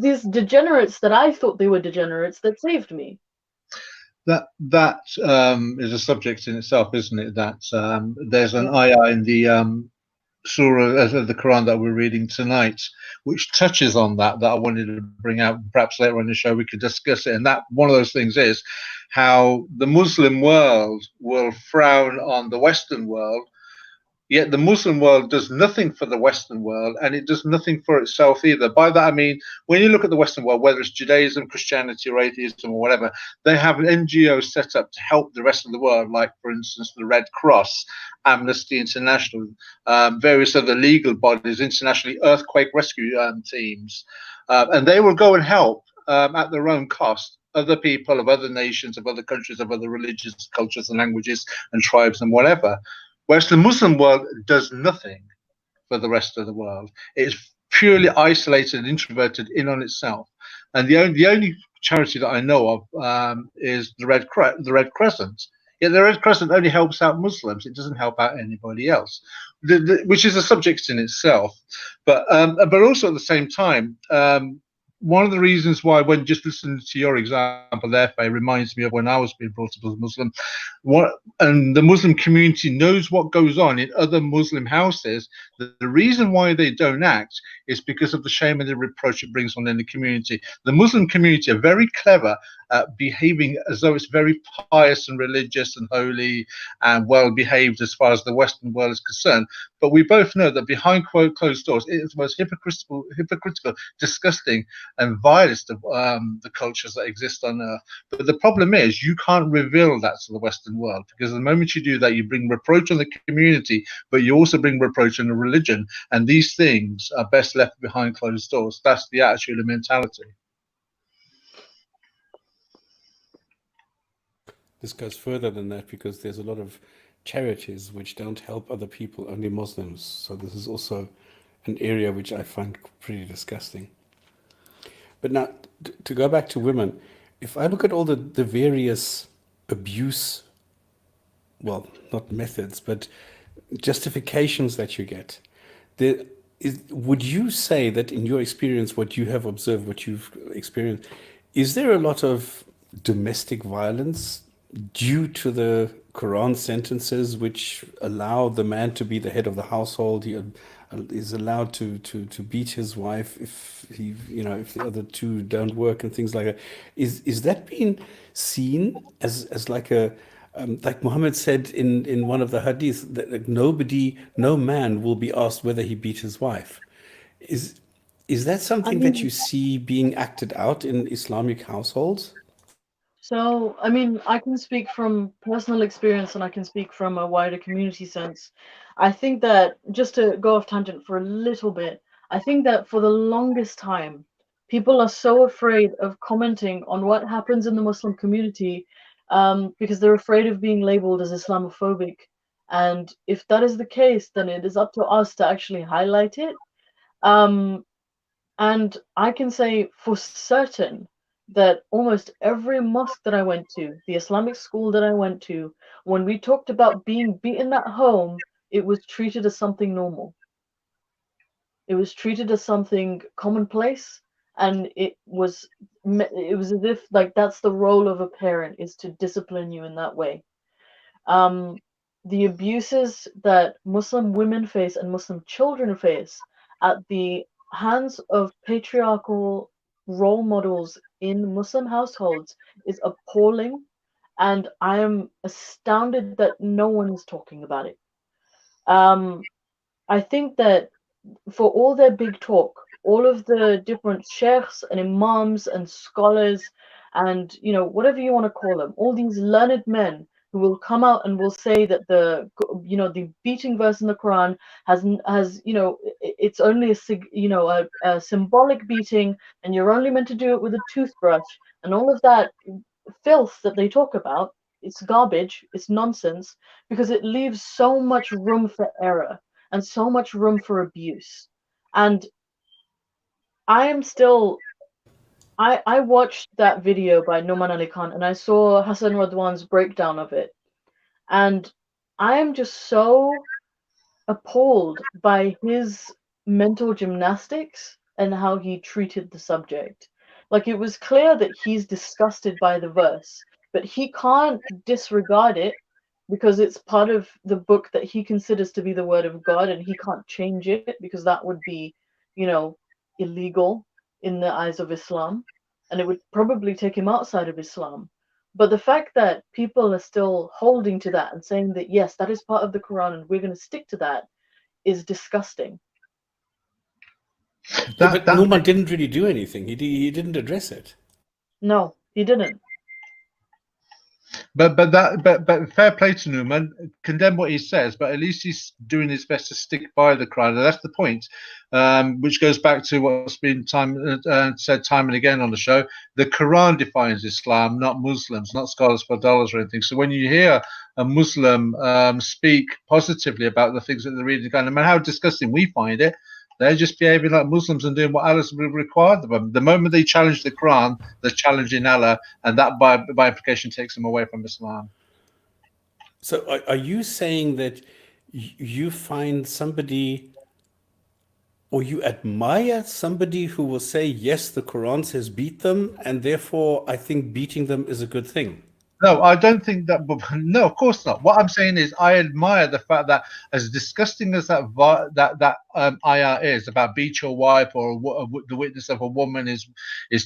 these degenerates that I thought they were degenerates that saved me. that is a subject in itself, isn't it? That there's an ayah in the surah of the Quran that we're reading tonight, which touches on that I wanted to bring out. Perhaps later on in the show we could discuss it. And that one of those things is how the Muslim world will frown on the Western world. Yet the Muslim world does nothing for the Western world, and it does nothing for itself either. By that I mean, when you look at the Western world, whether it's Judaism, Christianity, or atheism, or whatever, they have NGOs set up to help the rest of the world, like, for instance, the Red Cross, Amnesty International, various other legal bodies, internationally earthquake rescue teams. And they will go and help at their own cost other people of other nations, of other countries, of other religions, cultures, and languages, and tribes, and whatever. Whereas the Muslim world does nothing for the rest of the world. It's purely isolated and introverted in on itself. And the only charity that I know of is the Red Crescent. Yet the Red Crescent only helps out Muslims. It doesn't help out anybody else, which is a subject in itself. But also at the same time, one of the reasons why, when just listening to your example there, Faye, reminds me of when I was being brought up as a Muslim. And the Muslim community knows what goes on in other Muslim houses. The reason why they don't act is because of the shame and the reproach it brings on in the community. The Muslim community are very clever at behaving as though it's very pious and religious and holy and well behaved as far as the Western world is concerned. But we both know that behind closed doors, it is the most hypocritical, disgusting, and vilest of the cultures that exist on earth. But the problem is, you can't reveal that to the Western world, because the moment you do that, you bring reproach on the community, but you also bring reproach on the religion. And these things are best left behind closed doors. That's the attitude and mentality. This goes further than that, because there's a lot of charities which don't help other people, only Muslims. So this is also an area which I find pretty disgusting. But now, to go back to women, if I look at all the various abuse, well, not methods, but justifications that you get, would you say that in your experience, what you have observed, what you've experienced, is there a lot of domestic violence due to the Quran sentences which allow the man to be the head of the household? He is allowed to beat his wife if he, you know, if the other two don't work and things like that. Is that being seen as like a like Muhammad said in one of the hadiths, that like no man will be asked whether he beat his wife. Is that I something that mean, you see being acted out in Islamic households? so, I mean, I can speak from personal experience and I can speak from a wider community sense. I think that, just to go off tangent for a little bit, I think that for the longest time, people are so afraid of commenting on what happens in the Muslim community because they're afraid of being labeled as Islamophobic. And if that is the case, then it is up to us to actually highlight it. Um, and I can say for certain that almost every mosque that I went to, the Islamic school that I went to, when we talked about being beaten at home, it was treated as something normal. It was treated as something commonplace, and it was as if like that's the role of a parent, is to discipline you in that way. Um, the abuses that Muslim women face and Muslim children face at the hands of patriarchal role models in Muslim households is appalling, and I am astounded that no one is talking about it. Um, I think that for all their big talk, all of the different sheikhs and imams and scholars and, you know, whatever you want to call them, all these learned men who will come out and will say that the beating verse in the Quran has it's only a symbolic beating, and you're only meant to do it with a toothbrush, and all of that filth that they talk about. It's garbage, it's nonsense, because it leaves so much room for error and so much room for abuse. And I am still I watched that video by Noman Ali Khan, and I saw Hassan Radwan's breakdown of it, and I am just so appalled by his mental gymnastics and how he treated the subject. Like, it was clear that he's disgusted by the verse, but he can't disregard it because it's part of the book that he considers to be the word of God, and he can't change it because that would be, illegal in the eyes of Islam, and it would probably take him outside of Islam. But the fact that people are still holding to that and saying that, yes, that is part of the Quran and we're going to stick to that, is disgusting. Yeah, but Norman didn't really do anything. He didn't address it. No, he didn't. But fair play to Newman. Condemn what he says, but at least he's doing his best to stick by the Quran. And that's the point, which goes back to what's been said time and again on the show. The Quran defines Islam, not Muslims, not scholars for dollars or anything. So when you hear a Muslim speak positively about the things that they're reading, no matter how disgusting we find it, they're just behaving like Muslims and doing what Allah's required of them. The moment they challenge the Quran, they're challenging Allah, and that by implication takes them away from Islam. So are you saying that you find somebody, or you admire somebody who will say, yes, the Quran says beat them, and therefore I think beating them is a good thing? No, I don't think that. No, of course not. What I'm saying is, I admire the fact that, as disgusting as that ayah is about beat your wife, or the witness of a woman is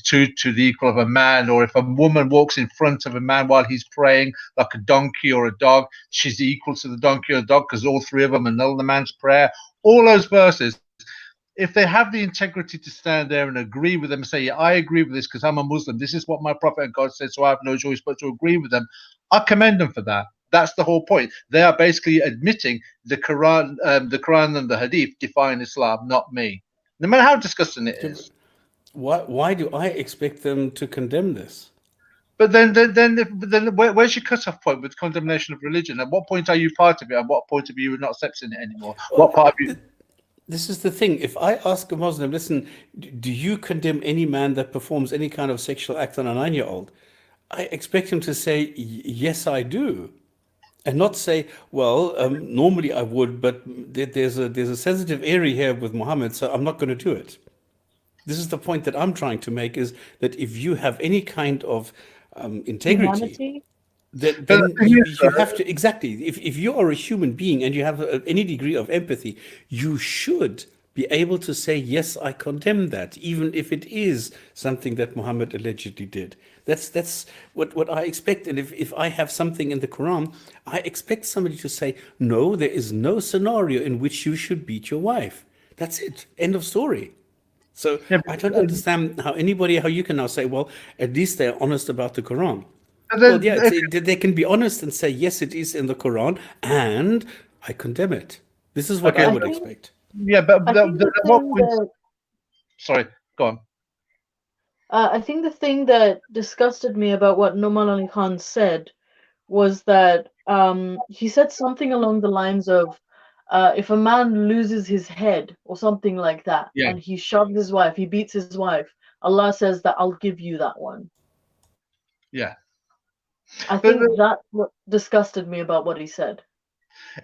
to the equal of a man, or if a woman walks in front of a man while he's praying, like a donkey or a dog, she's equal to the donkey or dog because all three of them annul the man's prayer. All those verses, if they have the integrity to stand there and agree with them and say, yeah, I agree with this because I'm a Muslim, this is what my Prophet and God said, so I have no choice but to agree with them, I commend them for that. That's the whole point. They are basically admitting the Quran and the Hadith define Islam, not me. No matter how disgusting it is. Why do I expect them to condemn this? But then where's your cutoff point with condemnation of religion? At what point are you part of it? At what point are you not accepting it anymore? What part of you? This is the thing. If I ask a Muslim, listen, do you condemn any man that performs any kind of sexual act on a 9-year-old? I expect him to say, yes, I do. And not say, well, normally I would, but there's a sensitive area here with Muhammad, so I'm not going to do it. This is the point that I'm trying to make, is that if you have any kind of integrity, Humanity? then you have to, exactly, if you are a human being and you have any degree of empathy, you should be able to say, yes, I condemn that, even if it is something that Muhammad allegedly did. That's what I expect. And if I have something in the Quran, I expect somebody to say, no, there is no scenario in which you should beat your wife. That's it. End of story. So I don't understand how you can now say, well, at least they're honest about the Quran. Well, yeah, they can be honest and say, yes, it is in the Quran, and I condemn it. This is what I would expect. Yeah, but what point? Sorry, go on. I think the thing that disgusted me about what Noman Ali Khan said was that he said something along the lines of, if a man loses his head or something like that, and he shoves his wife, he beats his wife, Allah says that I'll give you that one. Yeah. I think that's what disgusted me about what he said.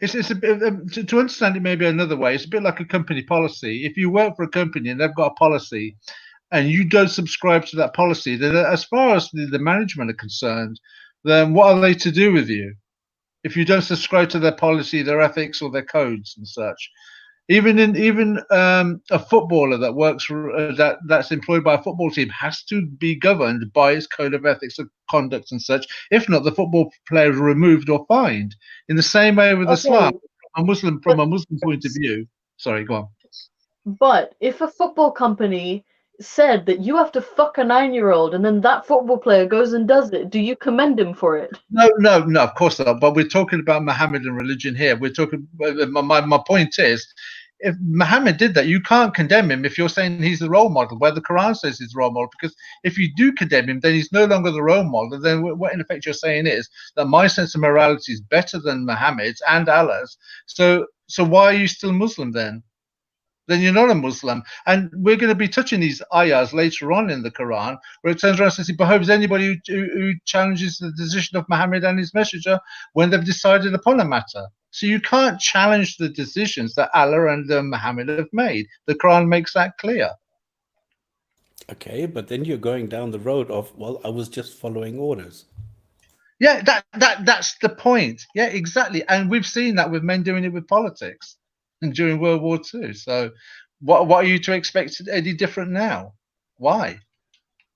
It's a bit, to understand it maybe another way, it's a bit like a company policy. If you work for a company and they've got a policy and you don't subscribe to that policy, then as far as the management are concerned, then what are they to do with you? If you don't subscribe to their policy, their ethics, or their codes and such. Even a footballer that works for, that's employed by a football team has to be governed by its code of ethics of conduct and such. If not, the football player is removed or fined. In the same way with Islam, from a Muslim point of view. Sorry, go on. But if a football company said that you have to fuck a 9-year-old and then that football player goes and does it, do you commend him for it? No, no, no, of course not. But we're talking about Mohammedan religion here. We're talking. My point is, if Muhammad did that, you can't condemn him if you're saying he's the role model, where the Quran says he's the role model. Because if you do condemn him, then he's no longer the role model. Then what in effect you're saying is that my sense of morality is better than Muhammad's and Allah's. So why are you still Muslim then? Then you're not a Muslim. And we're going to be touching these ayahs later on in the Quran, where it turns around and says it behoves anybody who challenges the decision of Muhammad and his messenger when they've decided upon a matter. So you can't challenge the decisions that Allah and Muhammad have made. The Quran makes that clear. Okay, but then you're going down the road of, well, I was just following orders. Yeah, that's the point. Yeah, exactly. And we've seen that with men doing it with politics and during World War II. So what are you to expect any different now? Why?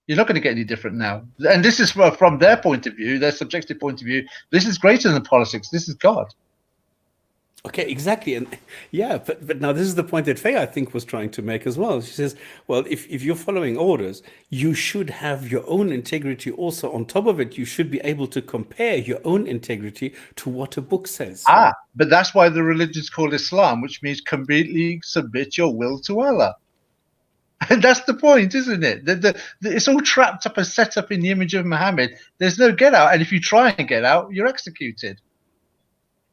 You're not going to get any different now. And this is from their point of view, their subjective point of view. This is greater than politics. This is God. Okay, exactly. And yeah, but now this is the point that Faye, I think, was trying to make as well. She says, well, if you're following orders, you should have your own integrity also. On top of it, you should be able to compare your own integrity to what a book says. But that's why the religion is called Islam, which means completely submit your will to Allah. And that's the point, isn't it? It's all trapped up and set up in the image of Muhammad. There's no get out. And if you try and get out, you're executed.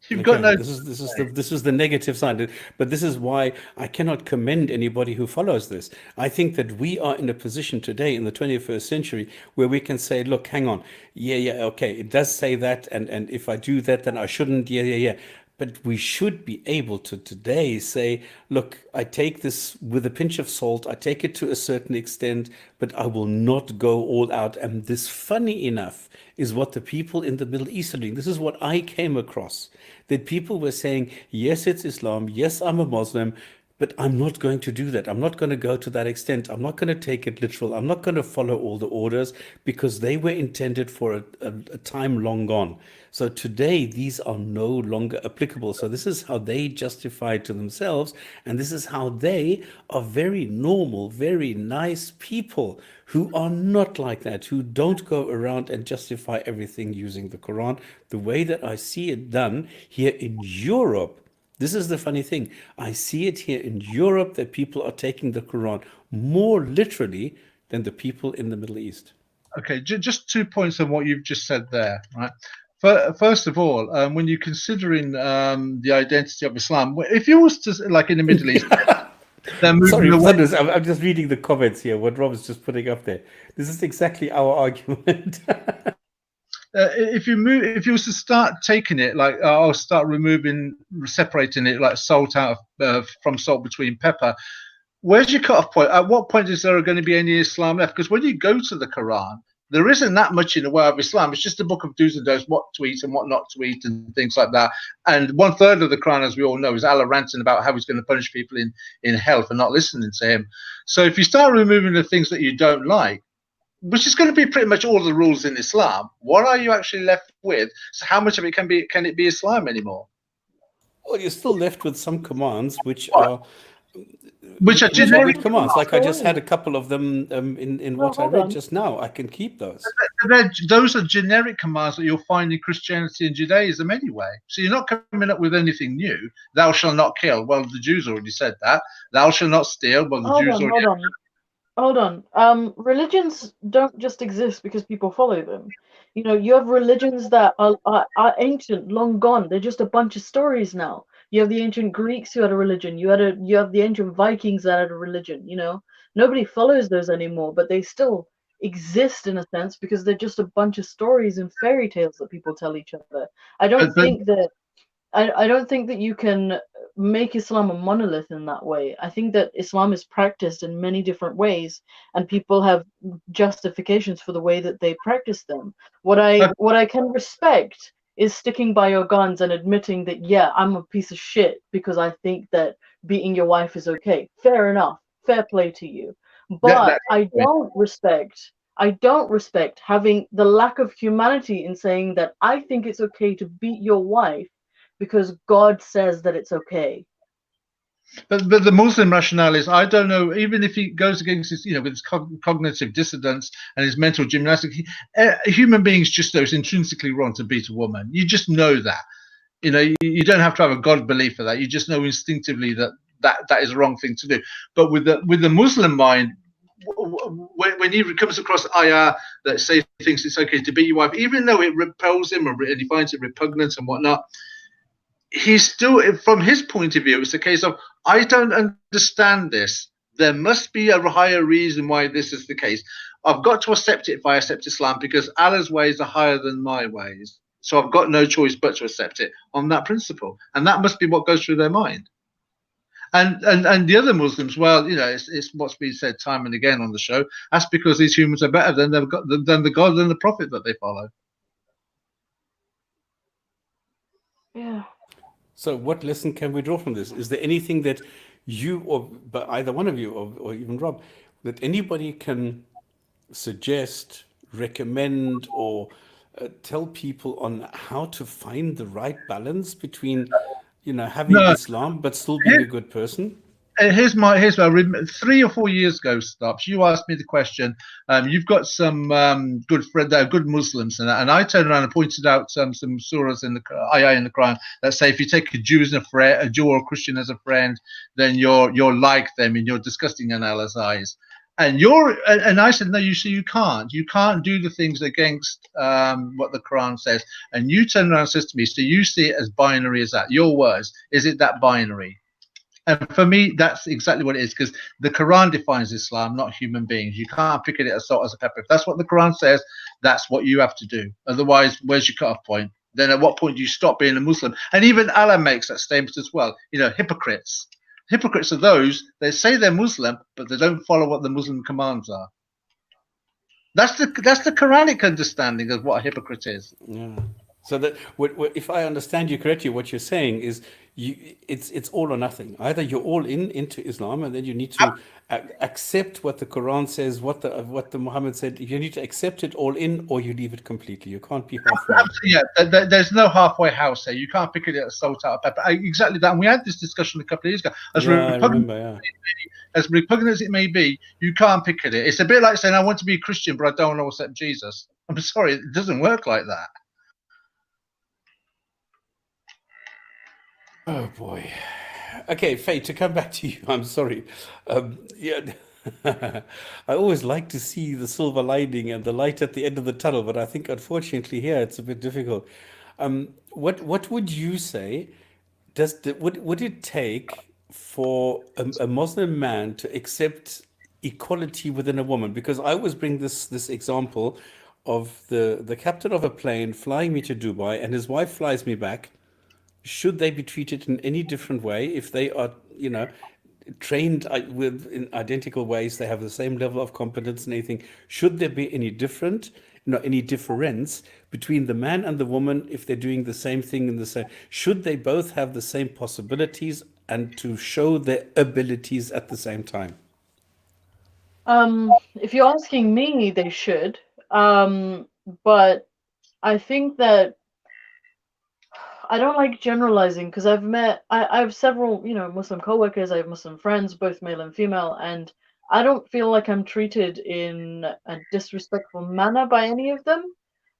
You've got no. This is the negative side, but this is why I cannot commend anybody who follows this. I think that we are in a position today in the 21st century where we can say, look, hang on, yeah, okay, it does say that, and if I do that, then I shouldn't, yeah. But we should be able to today say, look, I take this with a pinch of salt, I take it to a certain extent, but I will not go all out. And this, funny enough, is what the people in the Middle East are doing. This is what I came across, that people were saying, yes, it's Islam, yes, I'm a Muslim, but I'm not going to do that. I'm not going to go to that extent. I'm not going to take it literal. I'm not going to follow all the orders because they were intended for a time long gone. So today, these are no longer applicable. So this is how they justify it to themselves. And this is how they are very normal, very nice people who are not like that, who don't go around and justify everything using the Quran the way that I see it done here in Europe. This is the funny thing. I see it here in Europe that people are taking the Quran more literally than the people in the Middle East. Okay, just 2 points on what you've just said there, right? First of all, when you're considering the identity of Islam, if you was to, like in the Middle East, they're moving Sorry, away. Sanders, I'm just reading the comments here, what Rob's just putting up there. This is exactly our argument. If you was to start taking it, like I'll start separating it like salt out of from salt between pepper. Where's your cutoff point? At what point is there going to be any Islam left? Because when you go to the Quran, there isn't that much in the way of Islam. It's just a book of do's and don'ts, what to eat and what not to eat, and things like that. And 1/3 of the Quran, as we all know, is Allah ranting about how he's going to punish people in hell for not listening to him. So if you start removing the things that you don't like, which is going to be pretty much all the rules in Islam, what are you actually left with? So how much of it can it be Islam anymore? Well, you're still left with some commands which are generic good commands. Like I just had a couple of them in what I read just now. I can keep those. Those are generic commands that you'll find in Christianity and Judaism anyway. So you're not coming up with anything new. Thou shalt not kill. Well, the Jews already said that. Thou shalt not steal. Well, the Jews already. Hold on. Religions don't just exist because people follow them. You know, you have religions that are ancient, long gone. They're just a bunch of stories now. You have the ancient Greeks who had a religion. You have the ancient Vikings that had a religion. You know, nobody follows those anymore, but they still exist in a sense because they're just a bunch of stories and fairy tales that people tell each other. I don't think that you can make Islam a monolith in that way. I think that Islam is practiced in many different ways, and people have justifications for the way that they practice them. What I can respect is sticking by your guns and admitting that, yeah, I'm a piece of shit because I think that beating your wife is okay. Fair enough. Fair play to you. But I don't respect having the lack of humanity in saying that I think it's okay to beat your wife because God says that it's okay. But the Muslim rationale is, I don't know, even if he goes against his, with his cognitive dissonance and his mental gymnastics, human beings just know it's intrinsically wrong to beat a woman. You just know that. You don't have to have a God belief for that. You just know instinctively that is the wrong thing to do. But with the Muslim mind, when he comes across ayah that say thinks it's okay to beat your wife, even though it repels him and he finds it repugnant and whatnot, he's still, from his point of view, it's a case of, I don't understand this. There must be a higher reason why this is the case. I've got to accept it if I accept Islam, because Allah's ways are higher than my ways. So I've got no choice but to accept it on that principle. And that must be what goes through their mind. And the other Muslims, well, it's what's been said time and again on the show. That's because these humans are better than the God and the Prophet that they follow. Yeah. So what lesson can we draw from this? Is there anything that you, or but either one of you, or even Rob, that anybody can suggest, recommend, or tell people on how to find the right balance between, having No, Islam but still being a good person? here's my 3 or 4 years ago, Stops. You asked me the question. You've got some good friends, good Muslims, and I turned around and pointed out some surahs in the ayah in the Quran that say if you take a Jew as a Jew or a Christian as a friend, then you're like them and you're disgusting in Allah's eyes. And I said, no, you can't do the things against what the Quran says. And you turn around and says to me, so you see it as binary as that? Your words, is it that binary? And for me, that's exactly what it is, because the Quran defines Islam, not human beings. You can't pick it as salt as a pepper. If that's what the Quran says, that's what you have to do. Otherwise, where's your cutoff point? Then at what point do you stop being a Muslim? And even Allah makes that statement as well. Hypocrites. Hypocrites are those, they say they're Muslim, but they don't follow what the Muslim commands are. That's the Quranic understanding of what a hypocrite is. Yeah. So that if I understand you correctly, what you're saying is it's all or nothing. Either you're all into Islam, and then you need to accept what the Quran says, what the Muhammad said. You need to accept it all in, or you leave it completely. You can't be halfway. Yeah, there's no halfway house there. You can't pick it as salt out of pepper. Exactly that. And we had this discussion a couple of years ago. I remember. As repugnant as it may be, you can't pick at it. It's a bit like saying, I want to be a Christian, but I don't want to accept Jesus. I'm sorry, it doesn't work like that. Oh boy. Okay, Faye, to come back to you, I'm sorry. Yeah, I always like to see the silver lining and the light at the end of the tunnel, but I think unfortunately here it's a bit difficult. What would you say? Would it take for a Muslim man to accept equality within a woman? Because I always bring this example of the captain of a plane flying me to Dubai, and his wife flies me back. Should they be treated in any different way if they are, trained in identical ways? They have the same level of competence and anything. Should there be any any difference between the man and the woman if they're doing the same thing in the same? Should they both have the same possibilities and to show their abilities at the same time? If you're asking me, they should. But I think that I don't like generalizing, because I have several, Muslim coworkers, I have Muslim friends, both male and female, and I don't feel like I'm treated in a disrespectful manner by any of them.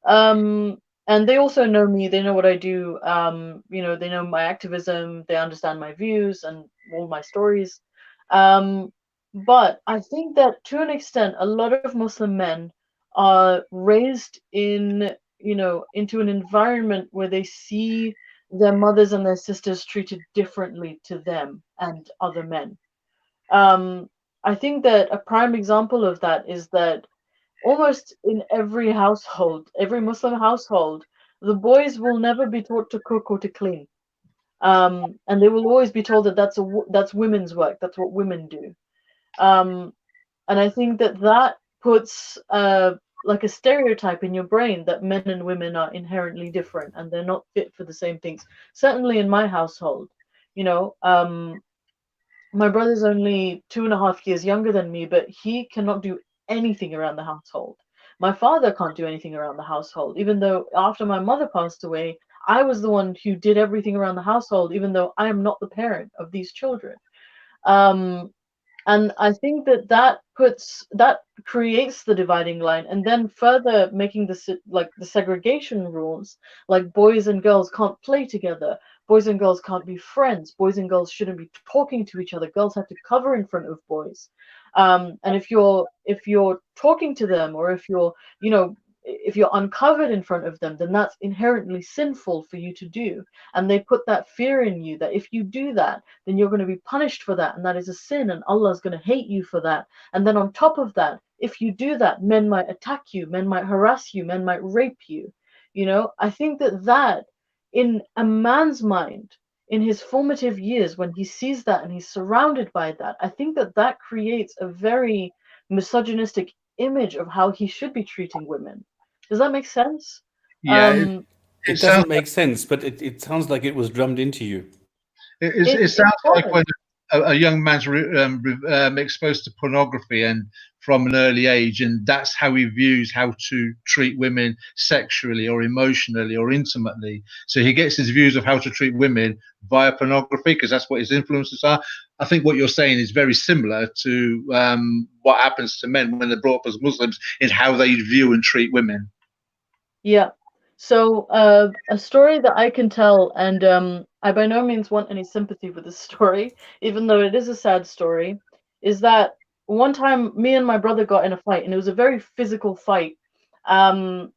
And they also know me, they know what I do, they know my activism, they understand my views and all my stories. But I think that to an extent, a lot of Muslim men are raised into an environment where they see their mothers and their sisters treated differently to them and other men. I think that a prime example of that is that almost in every household, every Muslim household, the boys will never be taught to cook or to clean. And they will always be told that that's women's work. That's what women do. And I think that puts like a stereotype in your brain that men and women are inherently different and they're not fit for the same things. Certainly in my household, my brother's only 2.5 years younger than me, but he cannot do anything around the household. My father can't do anything around the household, even though after my mother passed away, I was the one who did everything around the household, even though I am not the parent of these children. And I think that creates the dividing line, and then further making the segregation rules, like boys and girls can't play together, boys and girls can't be friends, boys and girls shouldn't be talking to each other, girls have to cover in front of boys. And if you're talking to them, or if you're uncovered in front of them, then that's inherently sinful for you to do. And they put that fear in you that if you do that, then you're going to be punished for that, and that is a sin, and Allah's going to hate you for that. And then on top of that, if you do that, men might attack you, men might harass you, men might rape you. I think that in a man's mind, in his formative years, when he sees that and he's surrounded by that, I think that creates a very misogynistic image of how he should be treating women. Does that make sense? Yeah, It doesn't make sense, but it sounds like it was drummed into you. It sounds like when a young man's exposed to pornography and from an early age, and that's how he views how to treat women sexually or emotionally or intimately. So he gets his views of how to treat women via pornography because that's what his influences are. I think what you're saying is very similar to what happens to men when they're brought up as Muslims in how they view and treat women. Yeah. So a story that I can tell, and I by no means want any sympathy with this story, even though it is a sad story, is that one time me and my brother got in a fight, and it was a very physical fight. And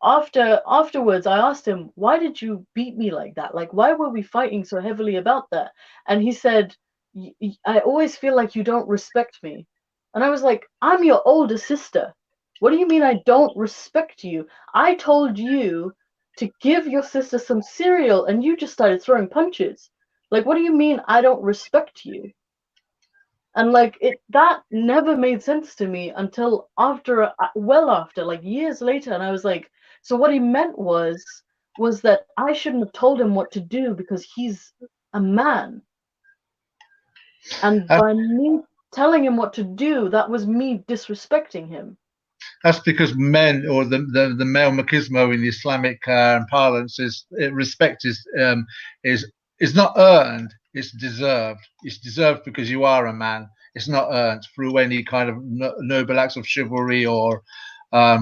afterwards, I asked him, "Why did you beat me like that? Like, why were we fighting so heavily about that?" And he said, "I always feel like you don't respect me." And I was like, "I'm your older sister. What do you mean I don't respect you? I told you to give your sister some cereal and you just started throwing punches. Like, what do you mean I don't respect you?" And like that never made sense to me until after, like years later. And I was like, so what he meant was that I shouldn't have told him what to do because he's a man. And by me telling him what to do, that was me disrespecting him. That's because men, or the male machismo in the Islamic parlance, is respect is not earned; it's deserved. It's deserved because you are a man. It's not earned through any kind of noble acts of chivalry or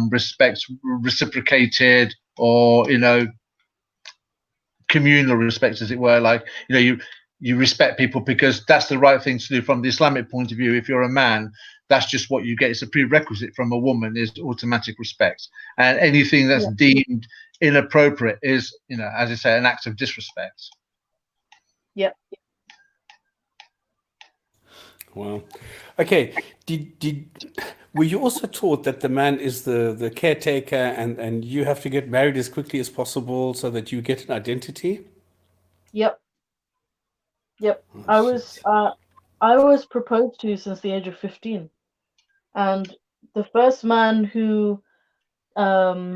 respect reciprocated, or communal respect, as it were. Like you respect people because that's the right thing to do from the Islamic point of view. If you're a man, that's just what you get. It's a prerequisite from a woman is automatic respect, and anything that's deemed inappropriate is, as I say, an act of disrespect. Yep. Wow. Okay. Were you also taught that the man is the caretaker and you have to get married as quickly as possible so that you get an identity? Yep. Oh, I was proposed to since the age of 15. And the first man who I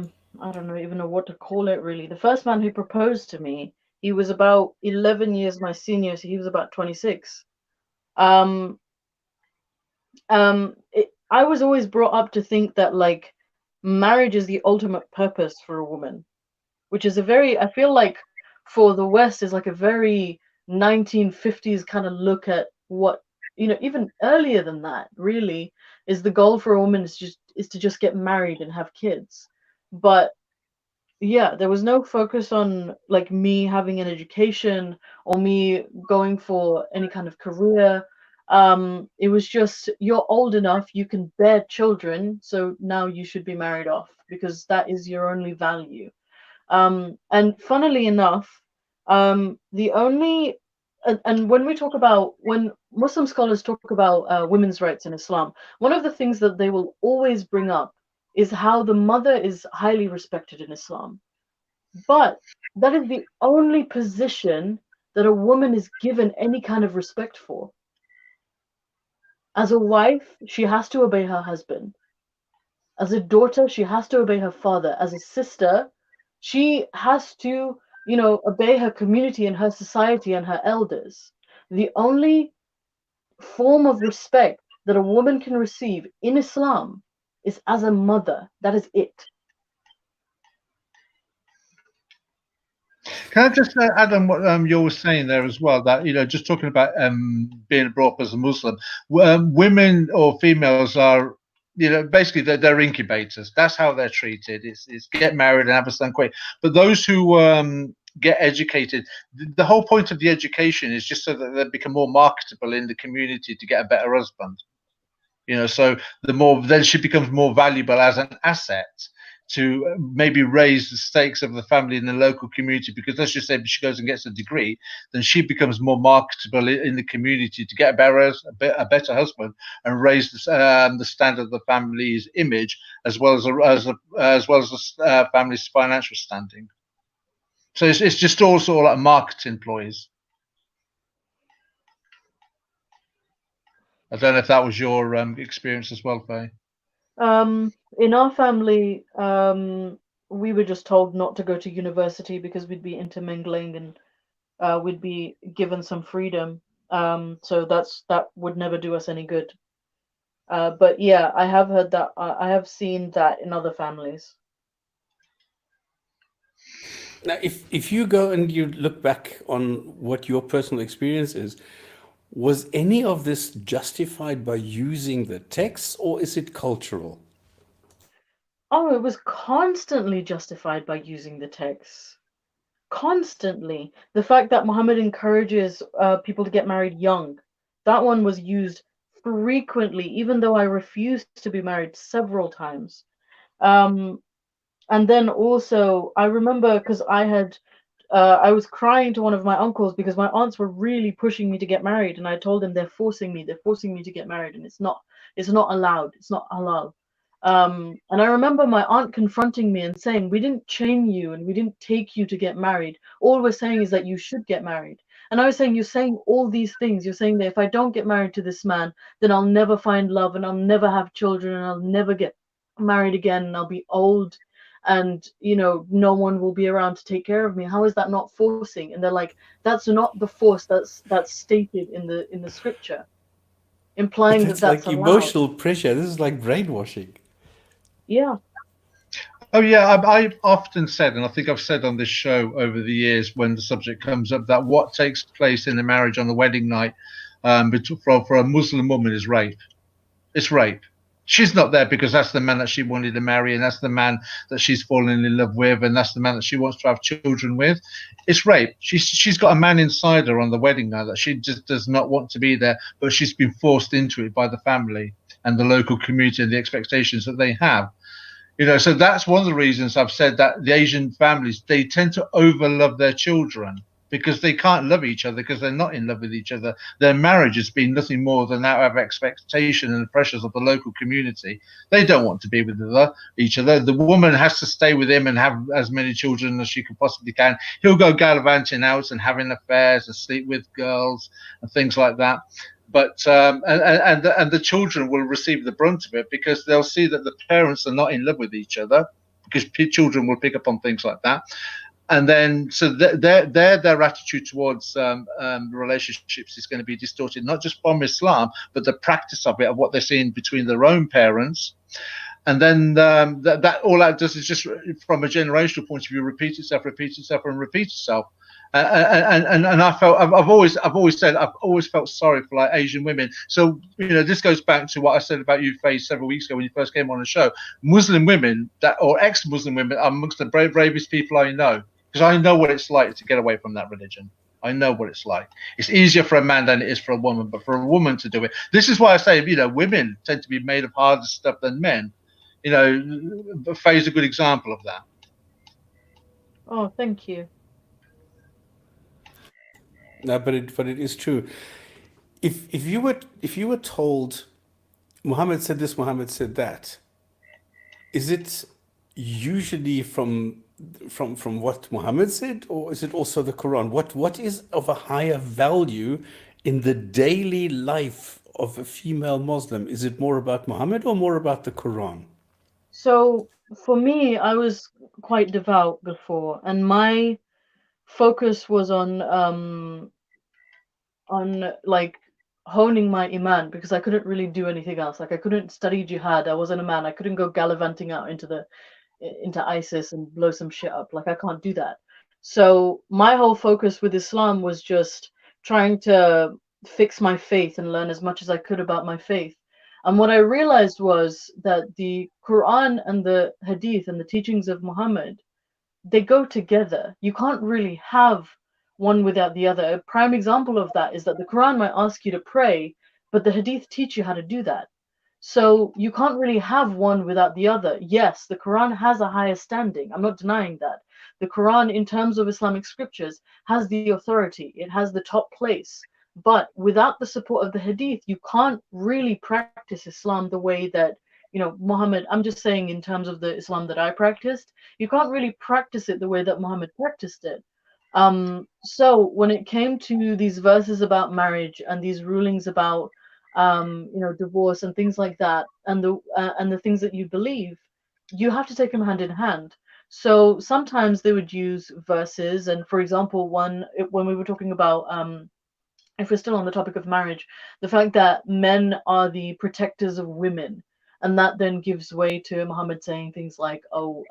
don't even know what to call it really. The first man who proposed to me, he was about 11 years my senior, so he was about 26. I was always brought up to think that like marriage is the ultimate purpose for a woman, which is I feel like for the West is like a very 1950s kind of look at what, even earlier than that, really, is the goal for a woman is to just get married and have kids. But yeah, there was no focus on like me having an education or me going for any kind of career. It was just, you're old enough, you can bear children, so now you should be married off because that is your only value. And funnily enough, the only and when Muslim scholars talk about women's rights in Islam, one of the things that they will always bring up is how the mother is highly respected in Islam. But that is the only position that a woman is given any kind of respect for. As a wife, she has to obey her husband. As a daughter, she has to obey her father. As a sister, she has to, obey her community and her society and her elders. The only form of respect that a woman can receive in Islam is as a mother. That is it. Can I just add on what you were saying there as well? That just talking about being brought up as a Muslim, women or females are, basically they're incubators. That's how they're treated. It's get married and have a son quick. But those who get educated, the whole point of the education is just so that they become more marketable in the community to get a better husband. So the more then she becomes more valuable as an asset to maybe raise the stakes of the family in the local community, because let's just say if she goes and gets a degree, then she becomes more marketable in the community to get a better husband and raise the standard of the family's image as well as the family's financial standing. So it's just also like marketing ploys. I don't know if that was your experience as well, Faye. In our family, we were just told not to go to university because we'd be intermingling and we'd be given some freedom. So that would never do us any good. But yeah, I have heard that. I have seen that in other families. Now, if you go and you look back on what your personal experience is, was any of this justified by using the text, or is it cultural? Oh, it was constantly justified by using the text. Constantly. The fact that Muhammad encourages people to get married young, that one was used frequently, even though I refused to be married several times. And then also, I remember because I was crying to one of my uncles because my aunts were really pushing me to get married, and I told them they're forcing me to get married, and it's not allowed, it's not halal. And I remember my aunt confronting me and saying, "We didn't chain you and we didn't take you to get married. All we're saying is that you should get married." And I was saying, "You're saying all these things. You're saying that if I don't get married to this man, then I'll never find love and I'll never have children and I'll never get married again and I'll be old and no one will be around to take care of me. How is that not forcing?" And they're like, "That's not the force that's stated in the scripture, But implying that that's that's like allowed." emotional pressure. This is like brainwashing. Yeah. Oh yeah, I've often said, and I think I've said on this show over the years when the subject comes up, that what takes place in the marriage on the wedding night for a Muslim woman is rape. It's rape. She's not there because that's the man that she wanted to marry, and that's the man that she's fallen in love with, and that's the man that she wants to have children with. It's rape. She's got a man inside her on the wedding night that she just does not want to be there, but she's been forced into it by the family and the local community and the expectations that they have. So that's one of the reasons I've said that the Asian families, they tend to overlove their children because they can't love each other because they're not in love with each other. Their marriage has been nothing more than out of expectation and the pressures of the local community. They don't want to be with each other. The woman has to stay with him and have as many children as she can possibly can. He'll go gallivanting out and having affairs and sleep with girls and things like that. But and the children will receive the brunt of it because they'll see that the parents are not in love with each other, because children will pick up on things like that. And then so their attitude towards relationships is going to be distorted, not just from Islam, but the practice of it, of what they're seeing between their own parents. And then that all that does is just, from a generational point of view, repeat itself, and repeat itself. And I've always said I've always felt sorry for like Asian women. So this goes back to what I said about you, Faye, several weeks ago when you first came on the show. Muslim women or ex-Muslim women are amongst the bravest people I know, because I know what it's like to get away from that religion. I know what it's like. It's easier for a man than it is for a woman, but for a woman to do it, this is why I say women tend to be made of harder stuff than men. Faye's a good example of that. Oh, thank you. No, but it is true. If you were told Muhammad said this, Muhammad said that, is it usually from what Muhammad said, or is it also the Quran? What is of a higher value in the daily life of a female Muslim? Is it more about Muhammad or more about the Quran? So for me, I was quite devout before, and my focus was on like honing my iman, because I couldn't really do anything else. Like I couldn't study jihad. I wasn't a man. I couldn't go gallivanting out into ISIS and blow some shit up. Like I can't do that. So my whole focus with Islam was just trying to fix my faith and learn as much as I could about my faith. And what I realized was that the Quran and the Hadith and the teachings of Muhammad, they go together. You can't really have one without the other. A prime example of that is that the Quran might ask you to pray, but the Hadith teach you how to do that. So you can't really have one without the other. Yes, the Quran has a higher standing. I'm not denying that. The Quran, in terms of Islamic scriptures, has the authority. It has the top place. But without the support of the Hadith, you can't really practice Islam the way that, Muhammad, I'm just saying in terms of the Islam that I practiced, you can't really practice it the way that Muhammad practiced it. So when it came to these verses about marriage and these rulings about divorce and things like that, and the things that you believe, you have to take them hand in hand. So sometimes they would use verses, and for example, when we were talking about if we're still on the topic of marriage, the fact that men are the protectors of women, and that then gives way to Muhammad saying things like, "Oh,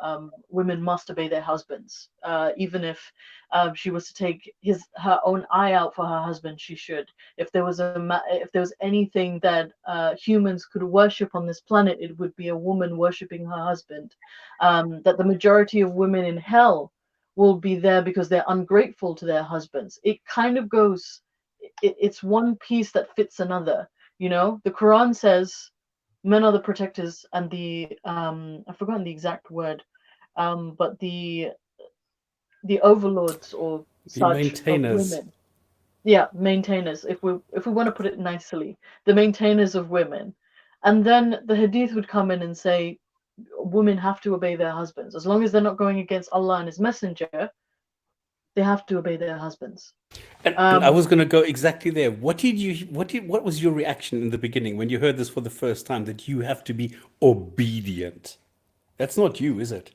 women must obey their husbands, even if she was to take her own eye out for her husband, she should. If there was if there was anything that humans could worship on this planet, it would be a woman worshiping her husband. That the majority of women in hell will be there because they're ungrateful to their husbands." It kind of goes it's one piece that fits another. The Quran says men are the protectors and the I've forgotten the exact word, but the overlords or The such of maintainers. women. Yeah, maintainers, if we want to put it nicely, the maintainers of women. And then the Hadith would come in and say women have to obey their husbands as long as they're not going against Allah and His Messenger. They have to obey their husbands. And I was going to go exactly there. What was your reaction in the beginning when you heard this for the first time, that you have to be obedient? That's not you, is it?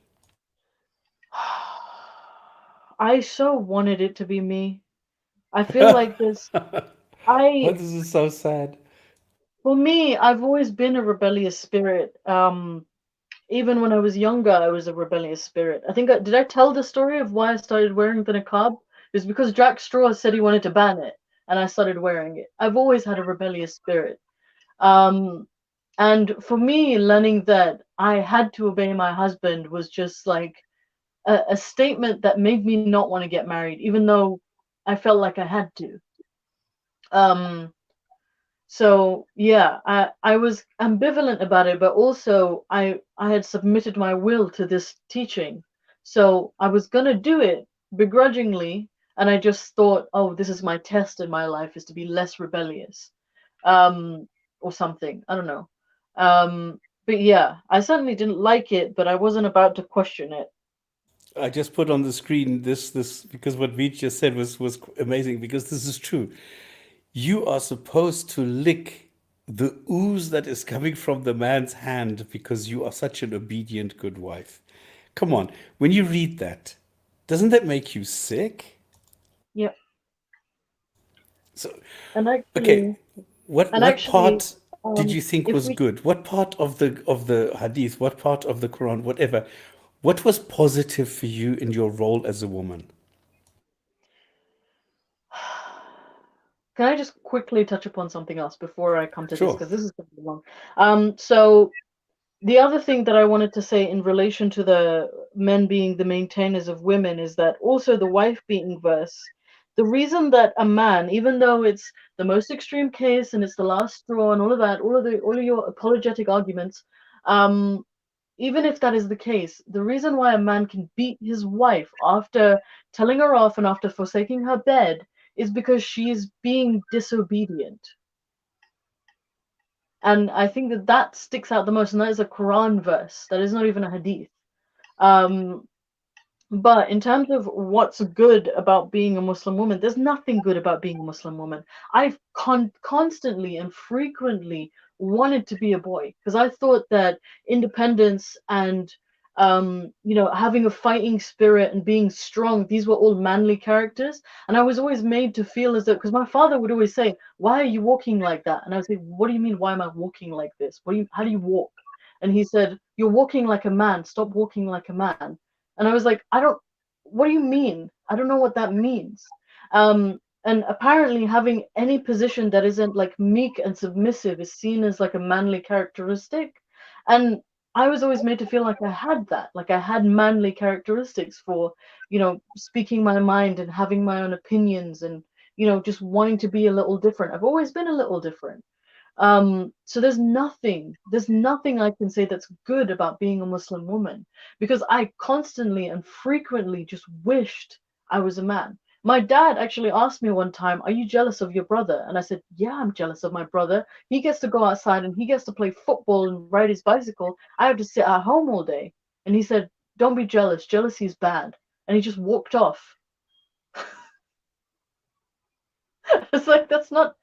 I so wanted it to be me. I feel like this. Oh, I, this is so sad. for me, I've always been a rebellious spirit. Even when I was younger, I was a rebellious spirit. I think did I tell the story of why I started wearing the niqab? It was because Jack Straw said he wanted to ban it, and I started wearing it. I've always had a rebellious spirit. Um, and for me, learning that I had to obey my husband was just like a statement that made me not want to get married, even though I felt like I had to. Um, so yeah, I was ambivalent about it, but also I had submitted my will to this teaching, so I was gonna do it begrudgingly, and I just thought, oh, this is my test in my life, is to be less rebellious, um, or something. I don't know. But yeah, I certainly didn't like it, but I wasn't about to question it. I just put on the screen this because what Veej just said was amazing, because this is true. You are supposed to lick the ooze that is coming from the man's hand because you are such an obedient good wife. Come on, when you read that, doesn't that make you sick? Yep. So, And okay, actually, what and what actually, part did you think if was we good? What part of the hadith, what part of the Quran, whatever, what was positive for you in your role as a woman? can I just quickly touch upon something else before I come to this, Sure. because this is going to be long. So the other thing that I wanted to say in relation to the men being the maintainers of women is that also the wife beating verse. The reason that a man, even though it's the most extreme case and it's the last straw and all of that, all of your apologetic arguments, um, even if that is the case, the reason why a man can beat his wife after telling her off and after forsaking her bed is because she is being disobedient. And I think that that sticks out the most, and that is a Quran verse. That is not even a hadith. Um, but in terms of what's good about being a Muslim woman, there's nothing good about being a Muslim woman. I've constantly and frequently wanted to be a boy because I thought that independence and having a fighting spirit and being strong, these were all manly characters. And I was always made to feel as though, because my father would always say, "Why are you walking like that?" And I would say, "What do you mean? Why am I walking like this? How do you walk?" And he said, "You're walking like a man. Stop walking like a man." And I was like, what do you mean? I don't know what that means. And apparently having any position that isn't like meek and submissive is seen as like a manly characteristic. And I was always made to feel like I had that, like I had manly characteristics for, speaking my mind and having my own opinions and, just wanting to be a little different. I've always been a little different. So there's nothing I can say that's good about being a Muslim woman, because I constantly and frequently just wished I was a man. My dad actually asked me one time, "Are you jealous of your brother?" And I said, "Yeah, I'm jealous of my brother. He gets to go outside and he gets to play football and ride his bicycle. I have to sit at home all day." And he said, "Don't be jealous. Jealousy is bad." And he just walked off. It's like, that's not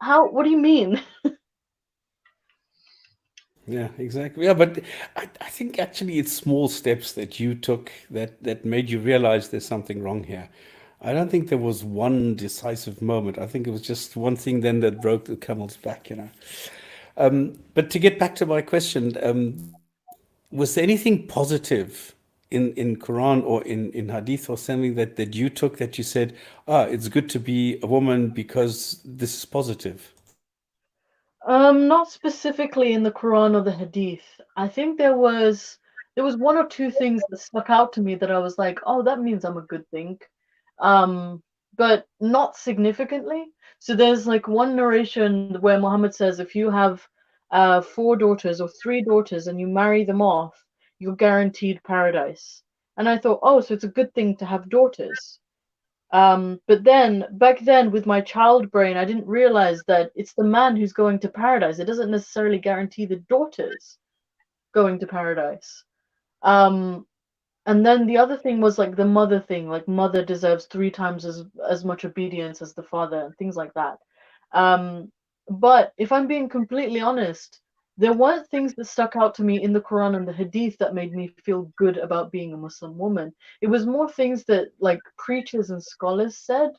how, what do you mean? Yeah, exactly. Yeah, but I think actually it's small steps that you took that made you realize there's something wrong here. I don't think there was one decisive moment. I think it was just one thing then that broke the camel's back, you know. But to get back to my question, was there anything positive in Quran or in Hadith or something that you took that you said, it's good to be a woman because this is positive? Not specifically in the Quran or the Hadith. I think there was one or two things that stuck out to me that I was like, oh, that means I'm a good thing. But not significantly. So there's like one narration where Muhammad says if you have four daughters or three daughters and you marry them off, you're guaranteed paradise. And I thought, oh, so it's a good thing to have daughters. But then back then with my child brain, I didn't realize that it's the man who's going to paradise. It doesn't necessarily guarantee the daughters going to paradise. Um, and then the other thing was like the mother thing, like mother deserves three times as much obedience as the father and things like that. Um, but if I'm being completely honest, there weren't things that stuck out to me in the Quran and the Hadith that made me feel good about being a Muslim woman. It was more things that like preachers and scholars said.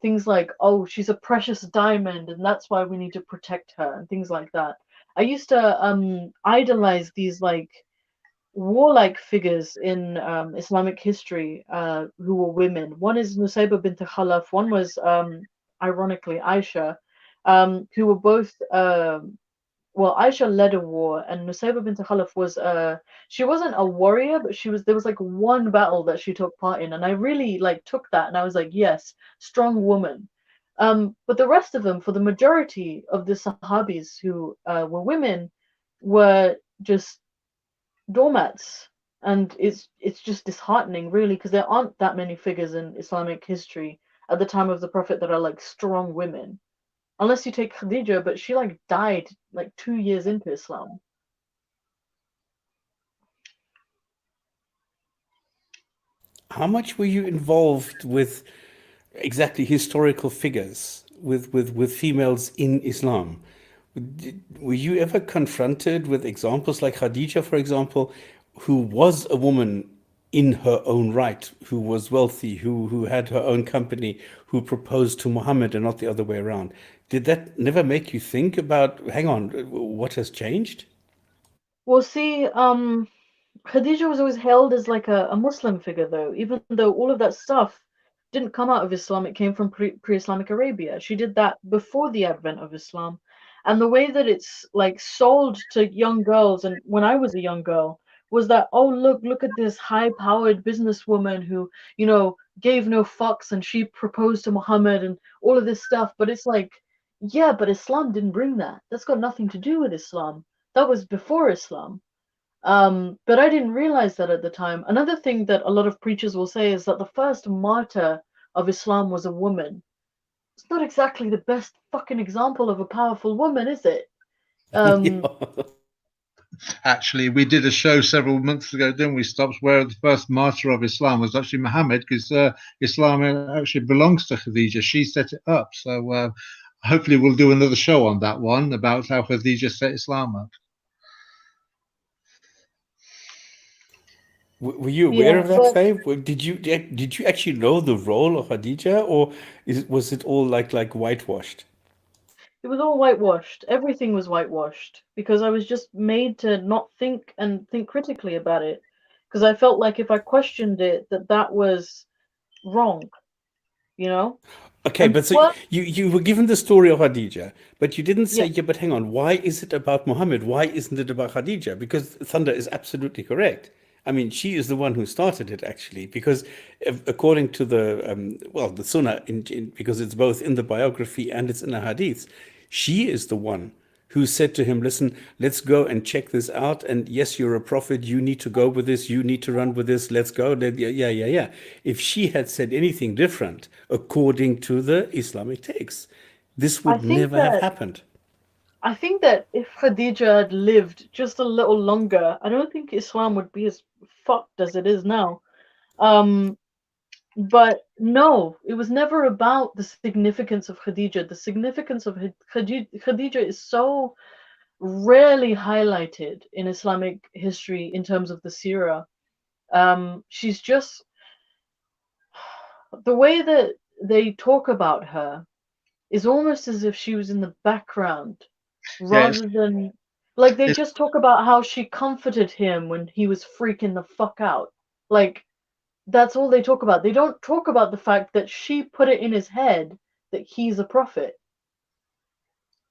Things like, oh, she's a precious diamond and that's why we need to protect her and things like that. I used to idolize these like warlike figures in Islamic history who were women. One is Nusayba bint Khalaf, one was ironically Aisha, who were both well, Aisha led a war, and Nusayba bint Khalaf was she wasn't a warrior, but there was like one battle that she took part in, and I really like took that, and I was like, yes, strong woman. But the rest of them, for the majority of the Sahabis who were women, were just doormats, and it's just disheartening, really, because there aren't that many figures in Islamic history at the time of the Prophet that are like strong women. Unless you take Khadija, but she like died like 2 years into Islam. How much were you involved with exactly historical figures with females in Islam? Were you ever confronted with examples like Khadija, for example, who was a woman in her own right, who was wealthy, who had her own company, who proposed to Muhammad and not the other way around? Did that never make you think about, hang on, what has changed? Well, see, Khadija was always held as like a Muslim figure, though, even though all of that stuff didn't come out of Islam, it came from pre-Islamic Arabia. She did that before the advent of Islam. And the way that it's like sold to young girls, and when I was a young girl, was that, oh, look at this high-powered businesswoman who, gave no fucks and she proposed to Muhammad and all of this stuff. But it's like, yeah, but Islam didn't bring that. That's got nothing to do with Islam. That was before Islam. But I didn't realize that at the time. Another thing that a lot of preachers will say is that the first martyr of Islam was a woman. It's not exactly the best fucking example of a powerful woman, is it? Um, Yeah. Actually, we did a show several months ago, didn't we, Stops, where the first martyr of Islam was actually Muhammad, because Islam actually belongs to Khadija. She set it up. So hopefully we'll do another show on that one about how Khadija set Islam up. Were you aware yeah, of that, but Faye? Did you actually know the role of Khadija, or was it all like whitewashed? it was all whitewashed. Everything was whitewashed because I was just made to not think and think critically about it. Because I felt like if I questioned it, that was wrong, you know? Okay, And but so what? you were given the story of Khadija, but you didn't say, Yeah, yeah, but hang on, why is it about Muhammad? Why isn't it about Khadija? Because Thunder is absolutely correct. I mean, she is the one who started it actually, because according to the well, the Sunnah, because it's both in the biography and it's in the Hadiths, she is the one who said to him, listen, let's go and check this out. And yes, you're a prophet. You need to go with this. You need to run with this. Let's go. Yeah, yeah, yeah, yeah. If she had said anything different, according to the Islamic texts, this I would think never have that happened. I think that if Khadija had lived just a little longer, I don't think Islam would be as fucked as it is now. Um, but no, it was never about the significance of Khadija. The significance of Khadija is so rarely highlighted in Islamic history in terms of the seerah. She's just the way that they talk about her is almost as if she was in the background Yeah, rather than like they it's just talk about how she comforted him when he was freaking the fuck out. Like that's all they talk about. They don't talk about the fact that she put it in his head that he's a prophet.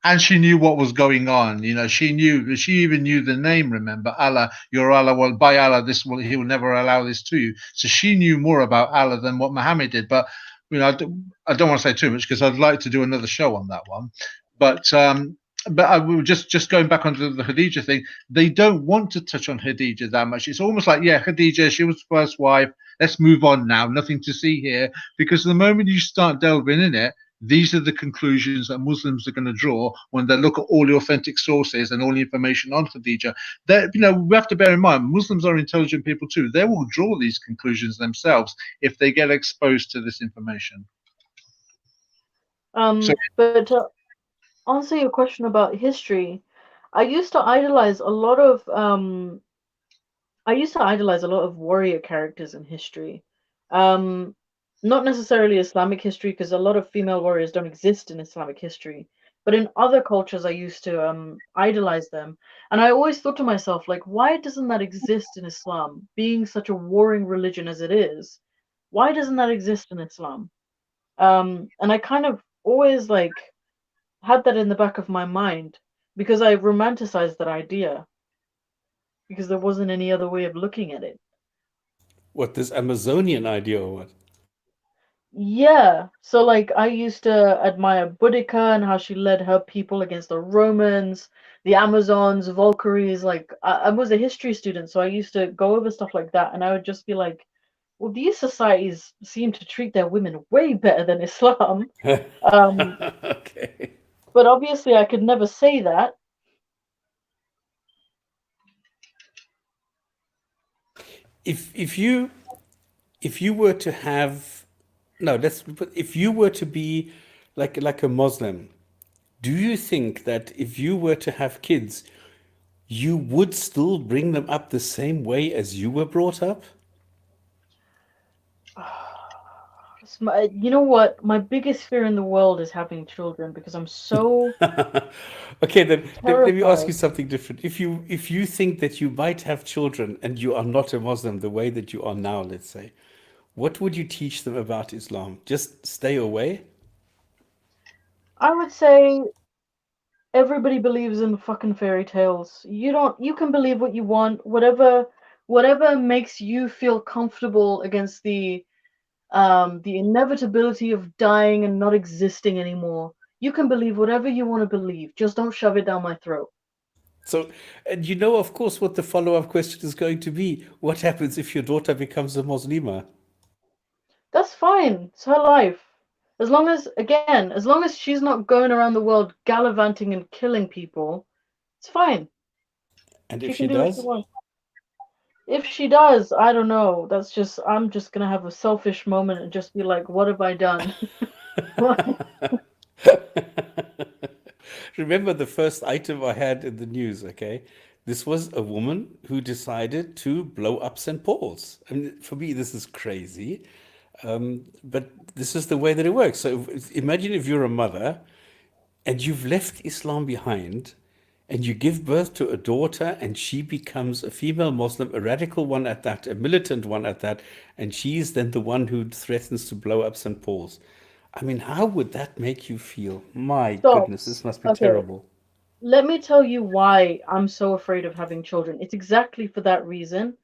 and she knew what was going on. You know, she knew. She even knew the name. Remember, Allah, your Allah. Well, by Allah, this will He will never allow this to you. So she knew more about Allah than what Muhammad did. But you know, I don't want to say too much because I'd like to do another show on that one. But I will just going back onto the Khadija thing. They don't want to touch on Khadija that much. It's almost like, yeah, Khadija, she was first wife. Let's move on now. Nothing to see here. Because the moment you start delving in it, these are the conclusions that Muslims are going to draw when they look at all the authentic sources and all the information on Khadija. That, you know, we have to bear in mind Muslims are intelligent people too. They will draw these conclusions themselves if they get exposed to this information. So But to answer your question about history, I used to idolize a lot of warrior characters in history. Um, Not necessarily Islamic history, because a lot of female warriors don't exist in Islamic history. But in other cultures, I used to idolize them. And I always thought to myself, like, why doesn't that exist in Islam? Being such a warring religion as it is, why doesn't that exist in Islam? And I kind of always like had that in the back of my mind because I romanticized that idea because there wasn't any other way of looking at it. What, this Amazonian idea or what? Yeah, so like I used to admire Boudica and how she led her people against the Romans, the Amazons, Valkyries. Like I was a history student, so I used to go over stuff like that, and I would just be like, "Well, these societies seem to treat their women way better than Islam." Um, Okay. but obviously, I could never say that. If if you were to have no, let's if you were to be like a Muslim, do you think that if you were to have kids, you would still bring them up the same way as you were brought up? You know what? My biggest fear in the world is having children because I'm so Okay, then let me ask terrified. you something different. If you think that you might have children and you are not a Muslim the way that you are now, let's say, what would you teach them about Islam? Just stay away? I would say everybody believes in fucking fairy tales. You can believe what you want, whatever makes you feel comfortable against the inevitability of dying and not existing anymore. You can believe whatever you want to believe. Just don't shove it down my throat. So, and you know, of course, what the follow-up question is going to be. What happens if your daughter becomes a Muslima? That's fine. It's her life. As long as she's not going around the world gallivanting and killing people, it's fine. And She if can she do what she does? wants. If she does, I don't know. I'm just gonna have a selfish moment and just be like, what have I done? Remember the first item I had in the news, okay? This was a woman who decided to blow up St. Paul's. I mean, for me, this is crazy. But this is the way that it works. So imagine if you're a mother and you've left Islam behind and you give birth to a daughter, and she becomes a female Muslim, a radical one at that, a militant one at that, and she's then the one who threatens to blow up St. Paul's. I mean, how would that make you feel? My goodness, this Stops. must be Okay, terrible. let me tell you why I'm so afraid of having children. It's exactly for that reason.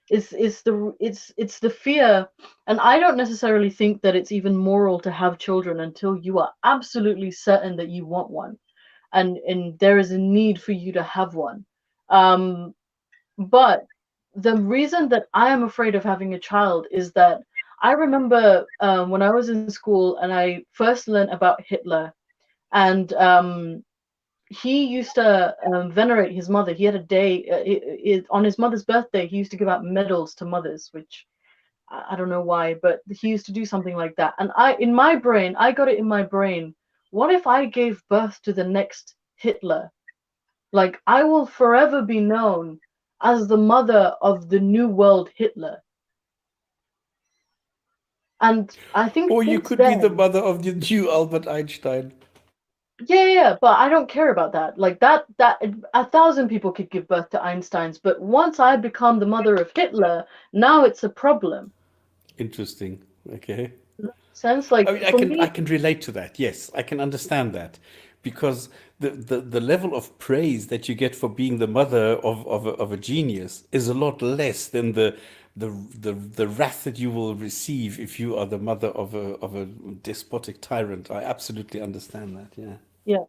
It's the fear, and I don't necessarily think that it's even moral to have children until you are absolutely certain that you want one, and there is a need for you to have one. Um, but the reason that I am afraid of having a child is that I remember when I was in school and I first learned about Hitler, and he used to venerate his mother. He had a day on his mother's birthday. He used to give out medals to mothers, which I don't know why, but he used to do something like that. And in my brain, I got it in my brain. What if I gave birth to the next Hitler? Like, I will forever be known as the mother of the new world Hitler. And I think Or you since could be the then, mother of the new Albert Einstein. yeah, but I don't care about that. Like that 1,000 people could give birth to Einsteins, but once I become the mother of Hitler, now it's a problem. Interesting. Okay. Sense I like mean, for I me, can relate to that. Yes, I can understand that, because the level of praise that you get for being the mother of a genius is a lot less than the wrath that you will receive if you are the mother of a despotic tyrant. I absolutely understand that. Yeah. yeah,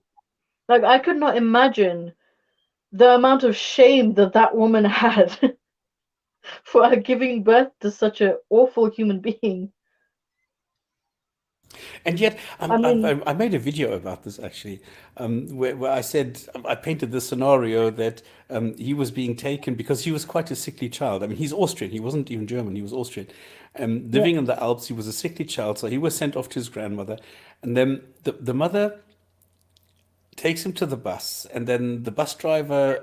like I could not imagine the amount of shame that that woman had for giving birth to such an awful human being. And yet, I mean, I made a video about this actually, where I said, I painted the scenario that he was being taken because he was quite a sickly child. I mean, he's Austrian. He wasn't even German. He was Austrian. yeah, Living in the Alps, he was a sickly child, so he was sent off to his grandmother, and then the mother takes him to the bus, and then the bus driver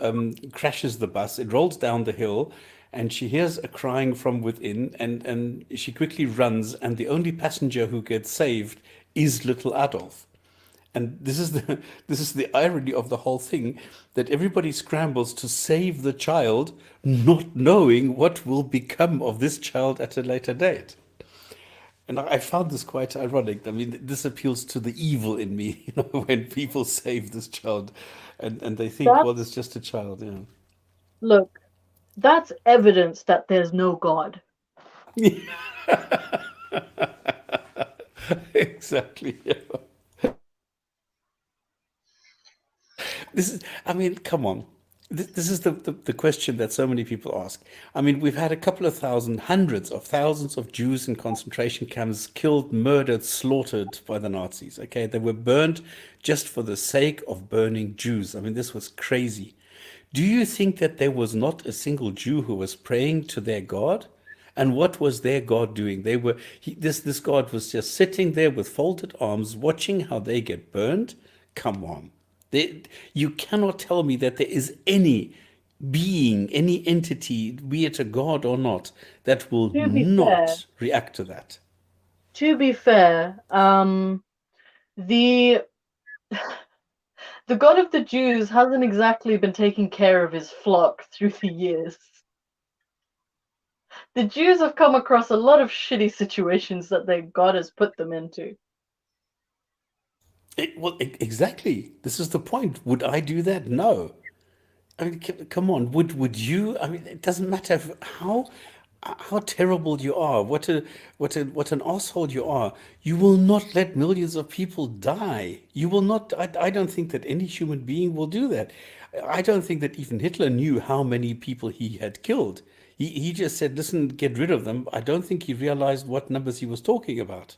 crashes the bus. It rolls down the hill, and she hears a crying from within, and she quickly runs, and the only passenger who gets saved is little Adolf. And this is the this is the irony of the whole thing, that everybody scrambles to save the child, not knowing what will become of this child at a later date. And I found this quite ironic. I mean, this appeals to the evil in me, when people save this child, and they think, well, it's that's just a child, look, that's evidence that there's no God. Exactly. Yeah. I mean, come on. This is the question that so many people ask. I mean, we've had a couple of thousand, hundreds of thousands of Jews in concentration camps killed, murdered, slaughtered by the Nazis. Okay, they were burned just for the sake of burning Jews. I mean, this was crazy. Do you think that there was not a single Jew who was praying to their God? And what was their God doing? This God was just sitting there with folded arms, watching how they get burned. Come on. You cannot tell me that there is any being, any entity, be it a God or not, that will To be fair, not react to that. to be fair, the the God of the Jews hasn't exactly been taking care of his flock through the years. The Jews have come across a lot of shitty situations that their God has put them into. Exactly. This is the point. Would I do that? No. I mean, come on. Would you? I mean, it doesn't matter how terrible you are, what an asshole you are. You will not let millions of people die. You will not. I don't think that any human being will do that. I don't think that even Hitler knew how many people he had killed. He just said, "Listen, get rid of them." I don't think he realized what numbers he was talking about.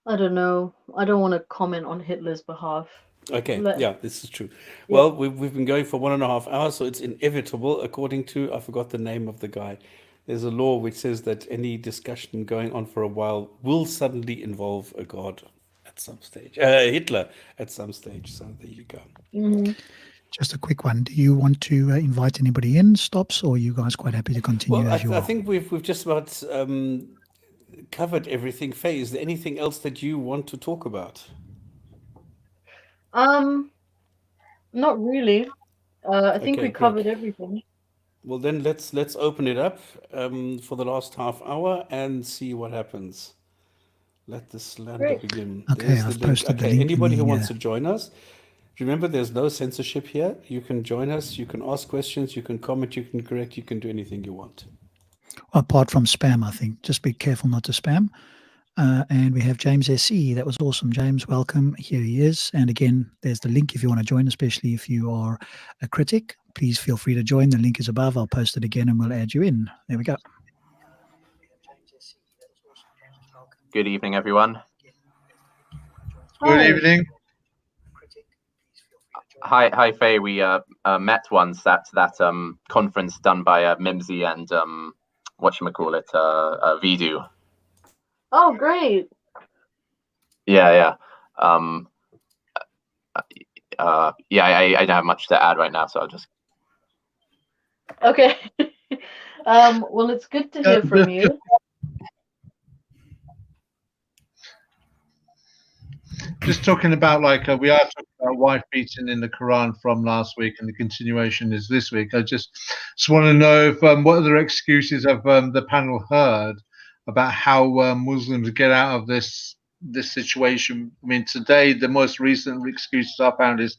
I don't know. I don't want to comment on Hitler's behalf. Okay, Let, yeah, this is true. yeah. Well, we've been going for 1.5 hours, so it's inevitable, according to, I forgot the name of the guy. There's a law which says that any discussion going on for a while will suddenly involve a god at some stage, Hitler at some stage. So there you go. Hmm. Just a quick one. Do you want to invite anybody in, Stops, or are you guys quite happy to continue Well, as you I are? think we've just about covered everything. Faye, is there anything else that you want to talk about? Um, Not really. I think Okay, we great. covered everything. Well, then let's open it up for the last half hour and see what happens. Let the slander Great. begin. Okay, There's the I've link. posted the Okay, link in anybody who the. wants to join us, remember there's no censorship here. You can join us, you can ask questions, you can comment, you can correct, you can do anything you want. Apart from spam, I think. Just be careful not to spam. And we have James SE. That was awesome. James, welcome. Here he is. And again, there's the link if you want to join, especially if you are a critic. Please feel free to join. The link is above. I'll post it again and we'll add you in. There we go. Good evening, everyone. Good Hi. evening. Hi, Faye. We met once at that conference done by Mimsy and whatchamacallit, Vidu. Oh, great. Yeah. I don't have much to add right now, so I'll just. Okay. Well, it's good to hear from you. Just talking about we are talking about wife beating in the Quran from last week, and the continuation is this week. I just want to know if what other excuses have the panel heard about how Muslims get out of this situation. I mean, today the most recent excuses I found is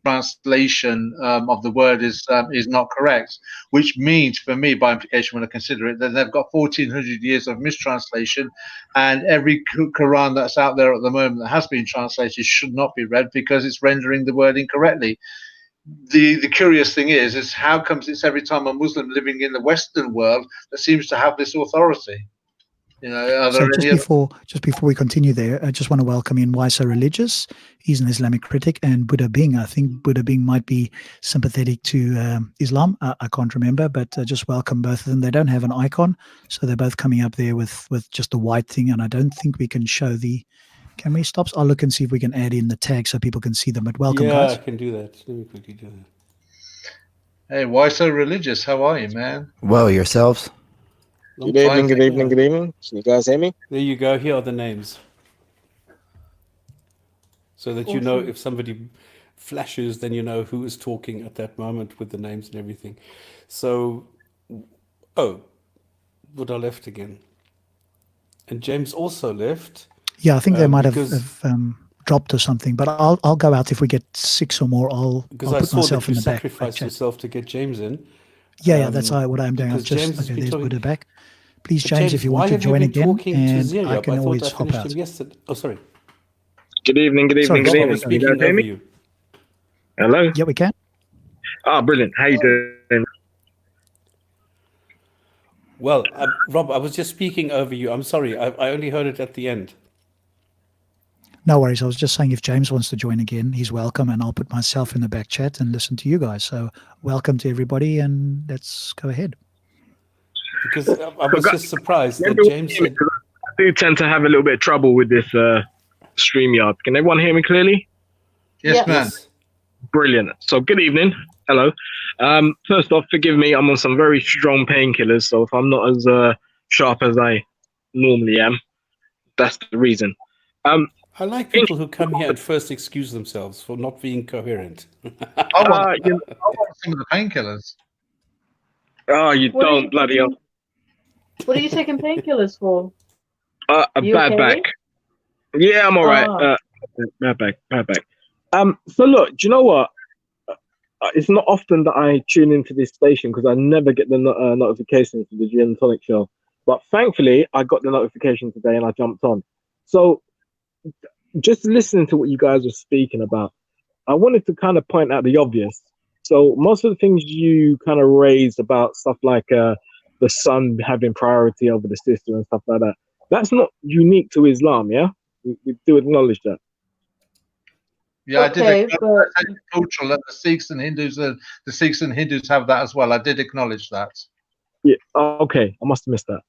translation of the word is not correct, which means for me, by implication, when I consider it, that they've got 1400 years of mistranslation, and every Quran that's out there at the moment that has been translated should not be read because it's rendering the word incorrectly. The curious thing is how comes it's every time a Muslim living in the Western world that seems to have this authority? You know, are So there just any before we continue there, I just want to welcome in Why So Religious. He's an Islamic critic, and Buddha Bing. I think Buddha Bing might be sympathetic to Islam. I can't remember, but just welcome both of them. They don't have an icon, so they're both coming up there with just a white thing, and I don't think we can show the. Can we stop? I'll look and see if we can add in the tag so people can see them. But welcome, Yeah, guys. I can do that. Let me quickly do that. Hey, Why So Religious? How are you, man? Well, yourselves. Long Good evening, time. good evening, Yeah. good evening. Can you guys hear me? There you go. Here are the names. So that you know Awesome. if somebody flashes, then you know who is talking at that moment with the names and everything. So, oh, Buddha left again. And James also left. Yeah, I think they might because- have dropped or something. But I'll go out if we get 6 or more. I'll Because put I saw myself that you in the back sacrificed chat. yourself to get James in. Yeah, that's what I'm doing. I've because James just has okay. been There's talking- Buddha back. Please, But James, if you why want to have you join been again, talking to and Zeriab? I can I thought always I hop finished out. him yesterday. Oh, sorry. Good evening, good Sorry, evening, Rob, good I evening. was Can you speaking guys hear over me? you. Hello? Yeah, we can. Ah, brilliant. How you doing? Well, Rob, I was just speaking over you. I'm sorry. I only heard it at the end. No worries. I was just saying if James wants to join again, he's welcome, and I'll put myself in the back chat and listen to you guys. So welcome to everybody, and let's go ahead. Because I was just surprised that Everyone James hear me? said, 'Cause I do tend to have a little bit of trouble with this StreamYard. Can everyone hear me clearly? Yes, Yeah. man. yes. Brilliant. So good evening. Hello. First off, forgive me. I'm on some very strong painkillers, so if I'm not as sharp as I normally am, that's the reason. I like people who come here and first excuse themselves for not being coherent. I want You some of the painkillers. you What are don't you bloody hell. What are you taking painkillers for? A You bad okay? back. Yeah, I'm all right. Ah. Bad back. So look, do you know what? It's not often that I tune into this station because I never get the notifications for the Gin and Tonic show. But thankfully, I got the notification today and I jumped on. So just listening to what you guys were speaking about, I wanted to kind of point out the obvious. So most of the things you kind of raised about stuff like the son having priority over the sister and stuff like that, that's not unique to Islam, yeah? We do acknowledge that. Yeah, I Okay, did but acknowledge that cultural that the Sikhs and Hindus have that as well. I did acknowledge that. Yeah. Okay. I must have missed that.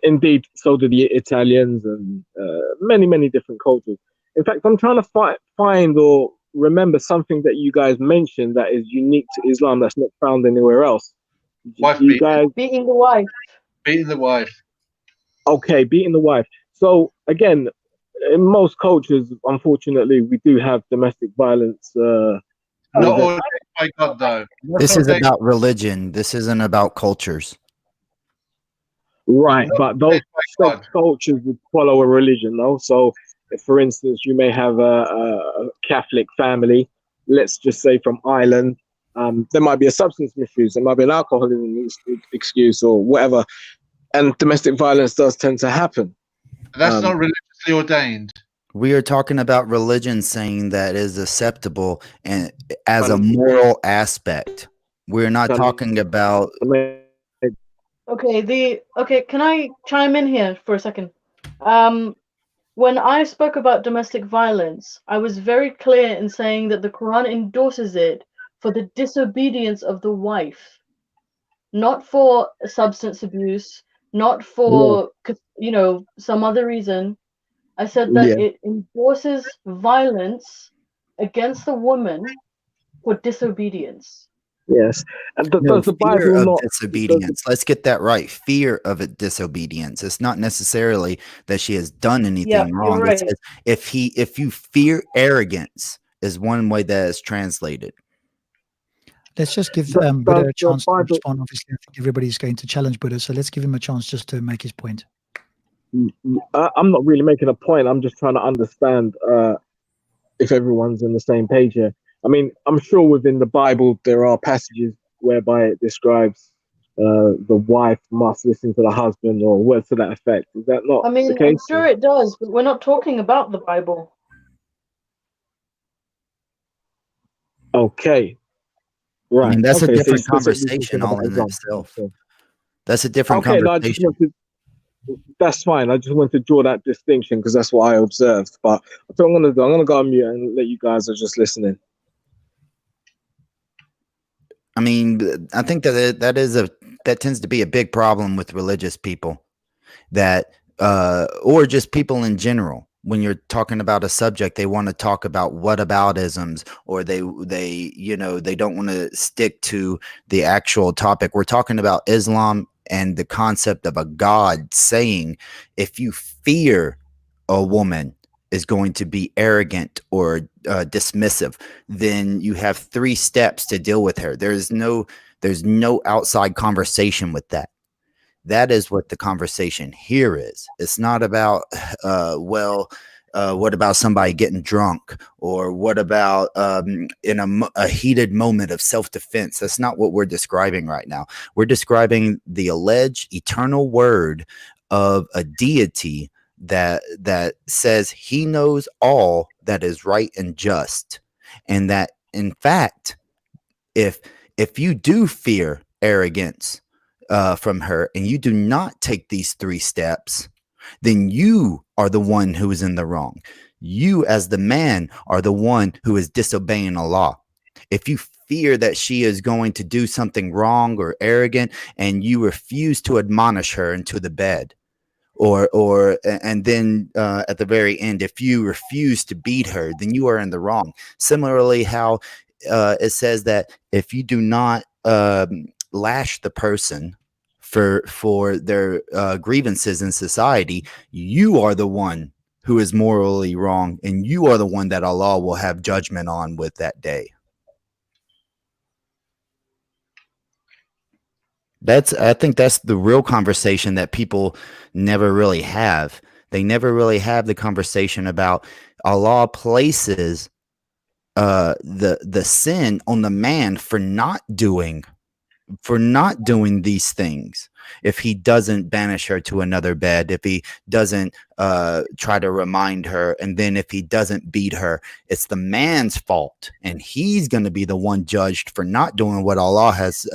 Indeed, so do the Italians and many different cultures. In fact, I'm trying to find or remember something that you guys mentioned that is unique to Islam that's not found anywhere else. Wife You beating. guys, beating the wife. Beating the wife. okay, beating the wife. So again, in most cultures, unfortunately, we do have domestic violence. Not ordained by God, though. This is about religion. This isn't about cultures. Right, Not but those by God. cultures would follow a religion, though. So, if, for instance, you may have a Catholic family, let's just say from Ireland, there might be a substance misuse, there might be an alcoholism excuse or whatever, and domestic violence does tend to happen. That's not religiously ordained. We are talking about religion saying that is acceptable and as a moral aspect. We're not talking about. Okay, can I chime in here for a second? When I spoke about domestic violence, I was very clear in saying that the Quran endorses it for the disobedience of the wife, not for substance abuse, not for some other reason. I said that it endorses violence against the woman for disobedience. Yes, and No, does the fear Bible of not? disobedience. Let's get that right. Fear of it, disobedience. It's not necessarily that she has done anything You're wrong. right. It says if you fear arrogance is one way that is translated. Let's just give Buddha a chance to respond. Obviously, I think everybody's going to challenge Buddha, so let's give him a chance just to make his point. I'm not really making a point. I'm just trying to understand if everyone's on the same page here. I mean, I'm sure within the Bible there are passages whereby it describes the wife must listen to the husband or words to that effect. Is that not the case? I'm sure it does, but we're not talking about the Bible. Okay. Right. I mean, that's a so different you're specifically conversation talking all about in Islam. itself. Okay. That's a different Okay, no, conversation. that's fine. I just want to draw that distinction because that's what I observed. But so I'm gonna go on mute and let you guys are just listening. I mean, I think that tends to be a big problem with religious people, or just people in general. When you're talking about a subject, they want to talk about whataboutisms, or they don't want to stick to the actual topic. We're talking about Islam and the concept of a God saying, if you fear a woman is going to be arrogant or dismissive, then you have 3 steps to deal with her. There's no outside conversation with that. That is what the conversation here is. It's not about, what about somebody getting drunk, or what about in a heated moment of self-defense? That's not what we're describing right now. We're describing the alleged eternal word of a deity that says he knows all that is right and just, and that in fact, if you do fear arrogance from her and you do not take these 3 steps, then you are the one who is in the wrong. You as the man are the one who is disobeying Allah. If you fear that she is going to do something wrong or arrogant and you refuse to admonish her into the bed, and then at the very end, if you refuse to beat her, then you are in the wrong. Similarly, how it says that if you do not lash the person for their grievances in society, you are the one who is morally wrong, and you are the one that Allah will have judgment on with that day. I think that's the real conversation that people never really have. They never really have the conversation about Allah places the sin on the man for not doing these things. If he doesn't banish her to another bed, if he doesn't try to remind her, and then if he doesn't beat her, it's the man's fault, and he's going to be the one judged for not doing what Allah has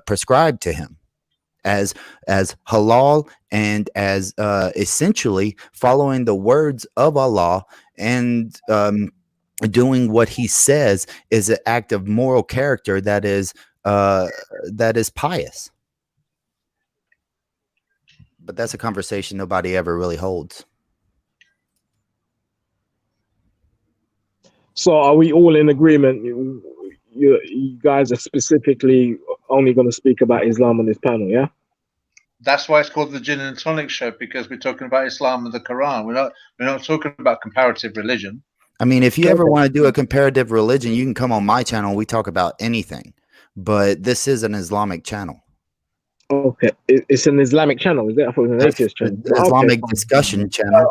prescribed to him as halal, and as essentially following the words of Allah, and doing what he says is an act of moral character that is pious. But that's a conversation nobody ever really holds. So are we all in agreement? You guys are specifically only going to speak about Islam on this panel, yeah? That's why it's called the Gin and Tonic Show, because we're talking about Islam and the Quran. We're not talking about comparative religion. I mean, if you ever want to do a comparative religion, you can come on my channel. We talk about anything, but this is an Islamic channel. Okay, it's an Islamic channel, is it? I thought it was an atheist channel. Islamic fine. discussion channel.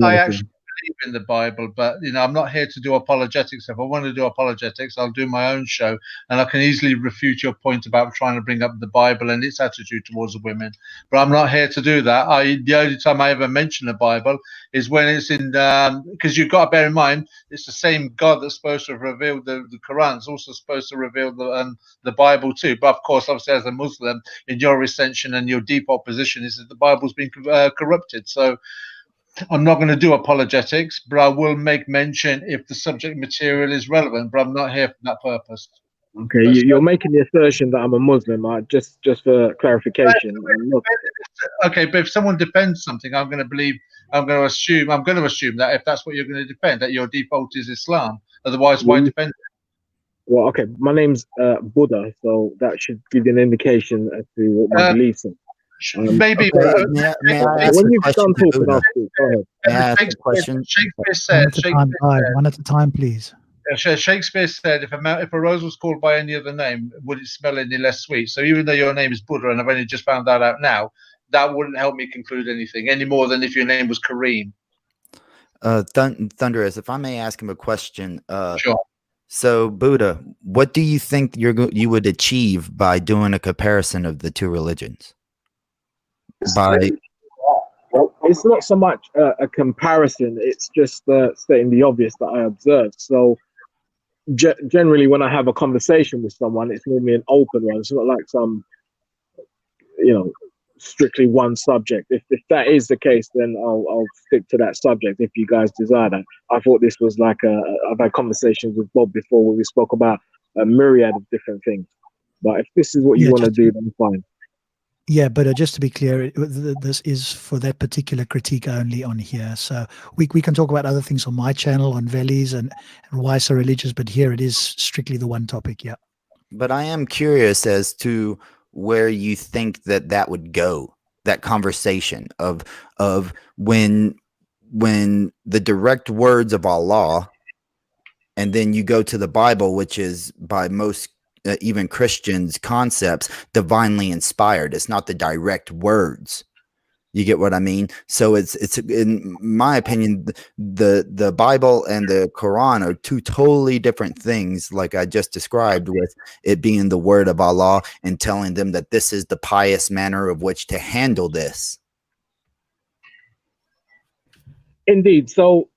I actually believe in the Bible, but I'm not here to do apologetics. If I want to do apologetics, I'll do my own show, and I can easily refute your point about trying to bring up the Bible and its attitude towards the women. But I'm not here to do that. The only time I ever mention the Bible is when it's in, because you've got to bear in mind it's the same God that's supposed to have revealed the Quran. It's also supposed to reveal the Bible too. But of course, obviously, as a Muslim, in your recension and your deep opposition is that the Bible's been corrupted. So I'm not going to do apologetics, but I will make mention if the subject material is relevant. But I'm not here for that purpose. Okay, you're making the assertion that I'm a Muslim. Just for clarification. Okay, but if someone defends something, I'm going to assume that if that's what you're going to defend, that your default is Islam. Otherwise, why defend it? Well, okay, my name's Buddha, so that should give you an indication as to what my beliefs are. Maybe. Okay, may I ask When a you've question done to talking, Buddha? I'll speak. Go ahead. May I ask a question? Shakespeare said, One at a time, please. Shakespeare said, if a rose was called by any other name, would it smell any less sweet? So even though your name is Buddha, and I've only just found that out now, that wouldn't help me conclude anything any more than if your name was Kareem. Thunderous, if I may ask him a question. Sure. So, Buddha, what do you think you would achieve by doing a comparison of the two religions? Well, it's not so much a comparison. It's just stating the obvious that I observed. So generally, when I have a conversation with someone, it's normally an open one. It's not like some, strictly one subject. If that is the case, then I'll stick to that subject if you guys desire that. I thought this was like I've had conversations with Bob before where we spoke about a myriad of different things. But if this is what you want to do, then fine. Yeah, but just to be clear, this is for that particular critique only on here. So we can talk about other things on my channel, on Veli's and why so religious, but here it is strictly the one topic, yeah. But I am curious as to where you think that would go, that conversation of when the direct words of Allah, and then you go to the Bible, which is by most even Christians' concepts, divinely inspired. It's not the direct words. You get what I mean? So it's in my opinion, the Bible and the Quran are two totally different things, like I just described, with it being the word of Allah and telling them that this is the pious manner of which to handle this. Indeed. So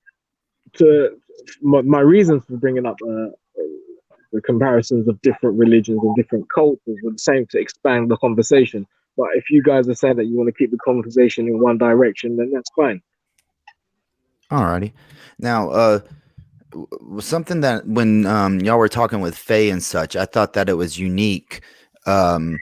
my reasons for bringing up the comparisons of different religions and different cultures were the same, to expand the conversation. But if you guys are saying that you want to keep the conversation in one direction, then that's fine. Alrighty. Now, something that when y'all were talking with Faye and such, I thought that it was unique. And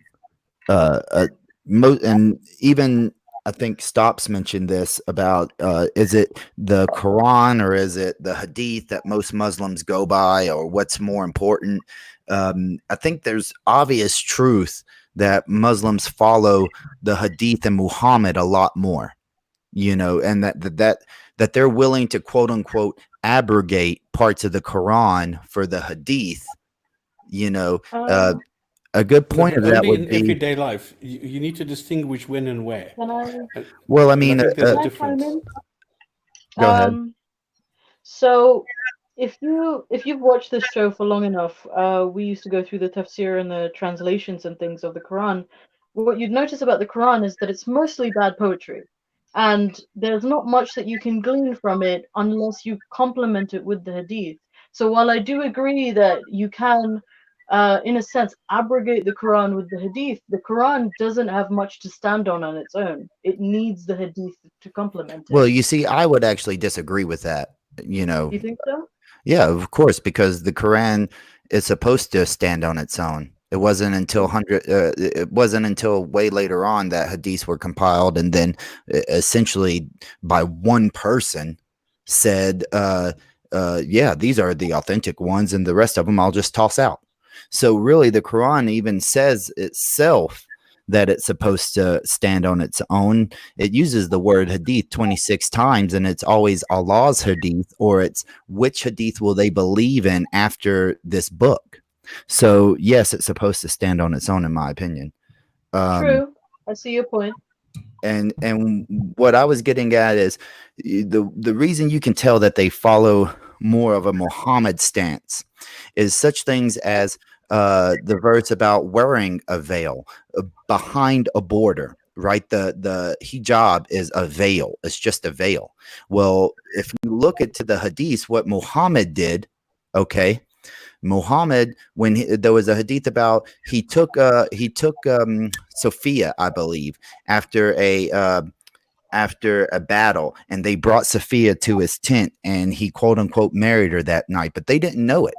even I think Stops mentioned this about is it the Quran or is it the Hadith that most Muslims go by, or what's more important? I think there's obvious truth that Muslims follow the Hadith and Muhammad a lot more, and that they're willing to quote unquote abrogate parts of the Quran for the Hadith. A good point of that would be in everyday life. You need to distinguish when and where. Well, I mean, I think there's a difference. Go ahead. So if you've watched this show for long enough, we used to go through the tafsir and the translations and things of the Quran. What you'd notice about the Quran is that it's mostly bad poetry, and there's not much that you can glean from it unless you complement it with the Hadith. So while I do agree that you can, in a sense, abrogate the Quran with the Hadith, the Quran doesn't have much to stand on its own. It needs the Hadith to complement it. Well, you see, I would actually disagree with that. You think so? Yeah, of course, because the Quran is supposed to stand on its own. It wasn't until it wasn't until way later on that hadiths were compiled, and then essentially by one person said, "Yeah, these are the authentic ones, and the rest of them I'll just toss out." So really, the Quran even says itself that it's supposed to stand on its own. It uses the word hadith 26 times, and it's always Allah's hadith, or it's which hadith will they believe in after this book. So yes, it's supposed to stand on its own, in my opinion. True. I see your point. And what I was getting at is the reason you can tell that they follow more of a Muhammad stance is such things as the verse about wearing a veil behind a border, right? The hijab is a veil. It's just a veil. Well, if you look into the hadith, what Muhammad did, okay, Muhammad, when there was a hadith about he took Sophia, I believe, after a battle, and they brought Sophia to his tent, and he quote unquote married her that night, but they didn't know it.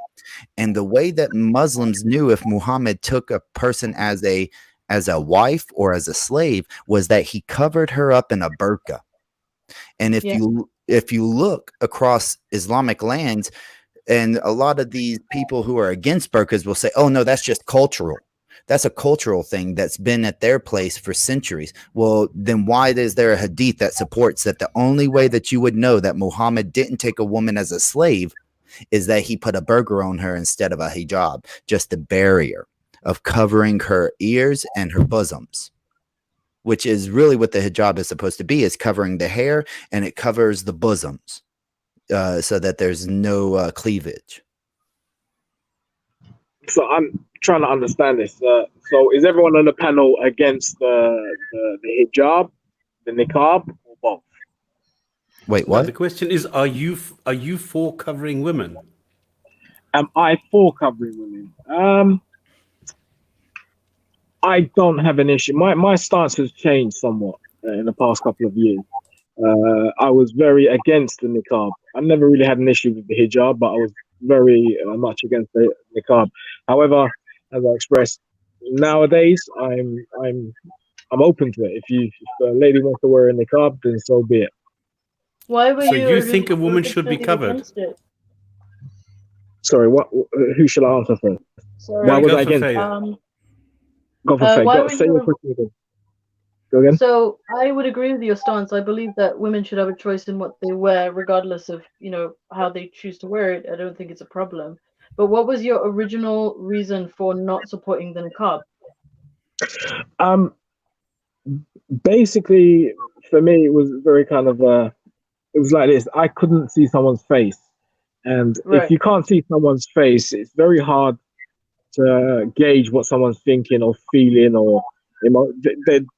And the way that Muslims knew if Muhammad took a person as a wife or as a slave was that he covered her up in a burqa. And if you look across Islamic lands, and a lot of these people who are against burqas will say, oh, no, that's just cultural. That's a cultural thing that's been at their place for centuries. Well, then why is there a hadith that supports that the only way that you would know that Muhammad didn't take a woman as a slave is that he put a burqa on her instead of a hijab, just a barrier of covering her ears and her bosoms, which is really what the hijab is supposed to be, is covering the hair, and it covers the bosoms. So that there's no cleavage. So I'm trying to understand this. So is everyone on the panel against the hijab, the niqab, or both? Wait, Now, what? the question is, are you for covering women? Am I for covering women? I don't have an issue. My stance has changed somewhat in the past couple of years. I was very against the niqab. I never really had an issue with the hijab, but I was very much against the niqab. However, as I expressed, nowadays I'm open to it. If a lady wants to wear a niqab, then so be it. Why were So you you think a woman should be originally covered? against it? Sorry, what? Who shall I answer first? Sorry. Why was Go I for against? Faye. Go for Faye. why Go, were say you- your question again. Go again. So I would agree with your stance. I believe that women should have a choice in what they wear, regardless of how they choose to wear it. I don't think it's a problem. But what was your original reason for not supporting the niqab? Basically, for me, it was very kind of it was like this. I couldn't see someone's face, and Right. if you can't see someone's face, it's very hard to gauge what someone's thinking or feeling, or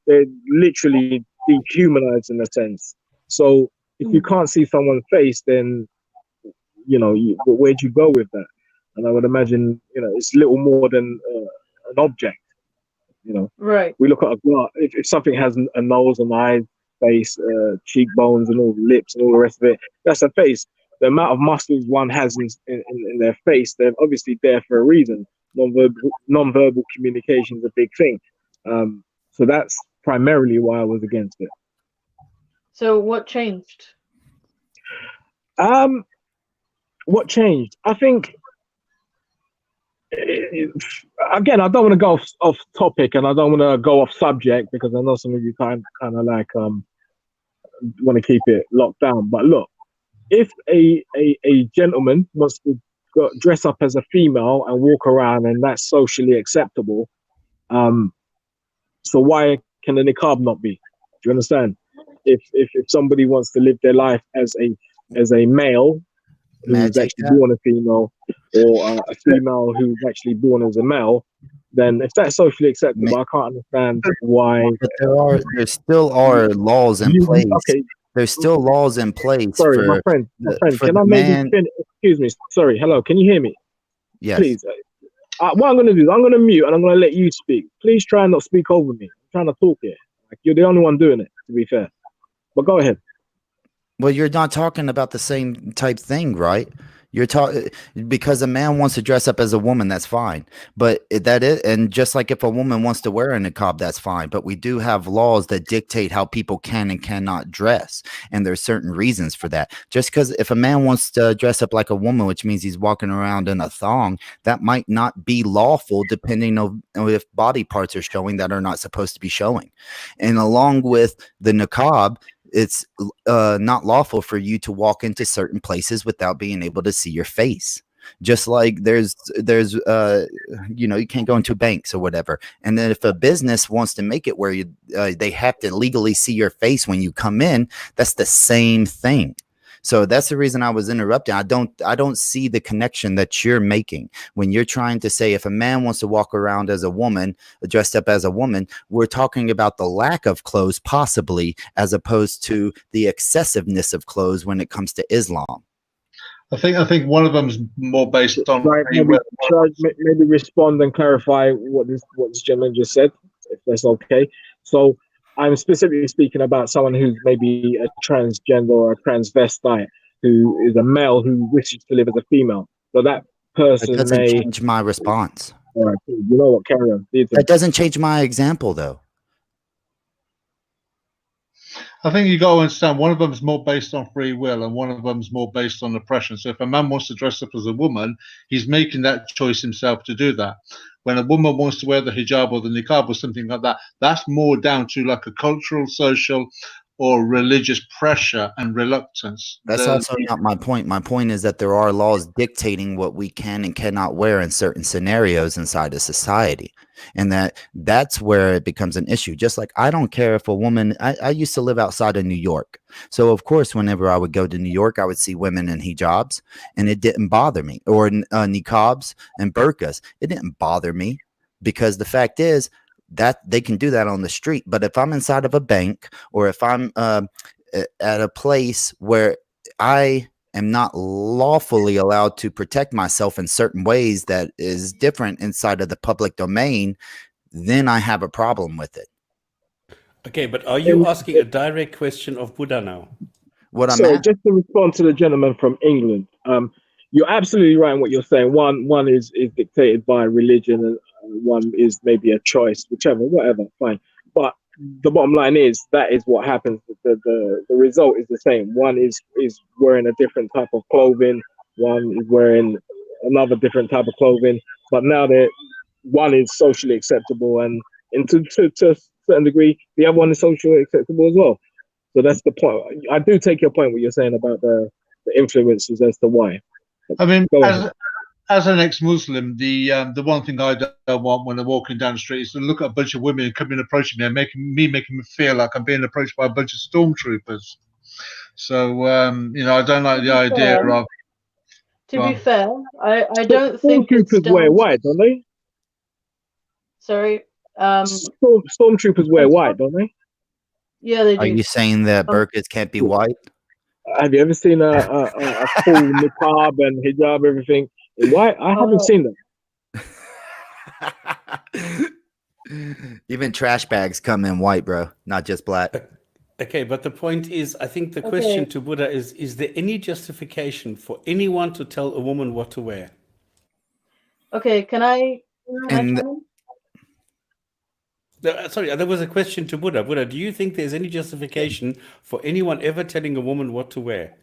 they're literally dehumanized in a sense. So if you can't see someone's face, then where'd you go with that? And I would imagine it's little more than an object. Right. We look at a glass. If something has a nose, an eye, face, cheekbones, and all the lips and all the rest of it, that's a face. The amount of muscles one has in their face, they're obviously there for a reason. Non-verbal communication is a big thing. So that's primarily why I was against it. So what changed? What changed? I think, again, I don't want to go off topic, and I don't want to go off subject, because I know some of you kind of like want to keep it locked down. But look, if a gentleman wants to dress up as a female and walk around, and that's socially acceptable, so why can the niqab not be? Do you understand? If somebody wants to live their life as a male who's actually born a female, or a female who's actually born as a male, then if that's socially acceptable, I can't understand why. But there still are laws in place. Okay. There's still laws in place. Sorry, for my friend. for Can the I maybe man. finish? Excuse me. Sorry. Hello. Can you hear me? Yes. Please. What I'm going to do is I'm going to mute, and I'm going to let you speak. Please try and not speak over me. I'm trying to talk here. Like, you're the only one doing it, to be fair. But go ahead. Well, you're not talking about the same type thing, right? You're talking because a man wants to dress up as a woman, that's fine. But that is, and just like if a woman wants to wear a niqab, that's fine. But we do have laws that dictate how people can and cannot dress, and there's certain reasons for that. Just because if a man wants to dress up like a woman, which means he's walking around in a thong, that might not be lawful, depending on if body parts are showing that are not supposed to be showing. And along with the niqab, it's not lawful for you to walk into certain places without being able to see your face. Just like there's you can't go into banks or whatever. And then if a business wants to make it where you they have to legally see your face when you come in, that's the same thing. So that's the reason I was interrupting. I don't see the connection that you're making when you're trying to say if a man wants to walk around as a woman, dressed up as a woman, we're talking about the lack of clothes possibly, as opposed to the excessiveness of clothes when it comes to Islam. I think one of them is more based on Right, maybe respond and clarify what this gentleman just said, if that's okay. So I'm specifically speaking about someone who's maybe a transgender or a transvestite, who is a male who wishes to live as a female. So that person It doesn't may change my response. All right, you know what? Carry on. That doesn't change my example, though. I think you got to understand one of them is more based on free will and one of them is more based on oppression. So if a man wants to dress up as a woman, he's making that choice himself to do that. When a woman wants to wear the hijab or the niqab or something like that, that's more down to like a cultural, social, or religious pressure and reluctance. That's also not my point. My point is that there are laws dictating what we can and cannot wear in certain scenarios inside a society. And that's where it becomes an issue. Just like I don't care if a woman, I used to live outside of New York. So of course, whenever I would go to New York, I would see women in hijabs and it didn't bother me, or niqabs and burqas. It didn't bother me because the fact is that they can do that on the street. But if I'm inside of a bank or if I'm at a place where I am not lawfully allowed to protect myself in certain ways that is different inside of the public domain, then I have a problem with it. Okay, but are you asking a direct question of Buddha now? What I'm So just to respond to the gentleman from England, you're absolutely right in what you're saying. One is dictated by religion, and one is maybe a choice, whatever, fine. But the bottom line is that is what happens. The result is the same. One is wearing a different type of clothing. One is wearing another different type of clothing. But now that one is socially acceptable, and to a certain degree, the other one is socially acceptable as well. So that's the point. I do take your point what you're saying about the influences as to why. I mean, as an ex-Muslim, the one thing I don't want when I'm walking down the street is to look at a bunch of women coming approaching me and making me feel like I'm being approached by a bunch of stormtroopers. So I don't like the idea of. To be fair, I don't think stormtroopers wear white, don't they? Sorry. Stormtroopers wear white, don't they? Yeah, they do. Are you saying that burqas can't be white? Have you ever seen a full niqab and hijab, everything in white? I haven't seen them. Even trash bags come in white, bro, not just black. Okay, but the point is, I think the question to Buddha is there any justification for anyone to tell a woman what to wear? Okay, can I sorry, there was a question to Buddha. Buddha, do you think there's any justification for anyone ever telling a woman what to wear?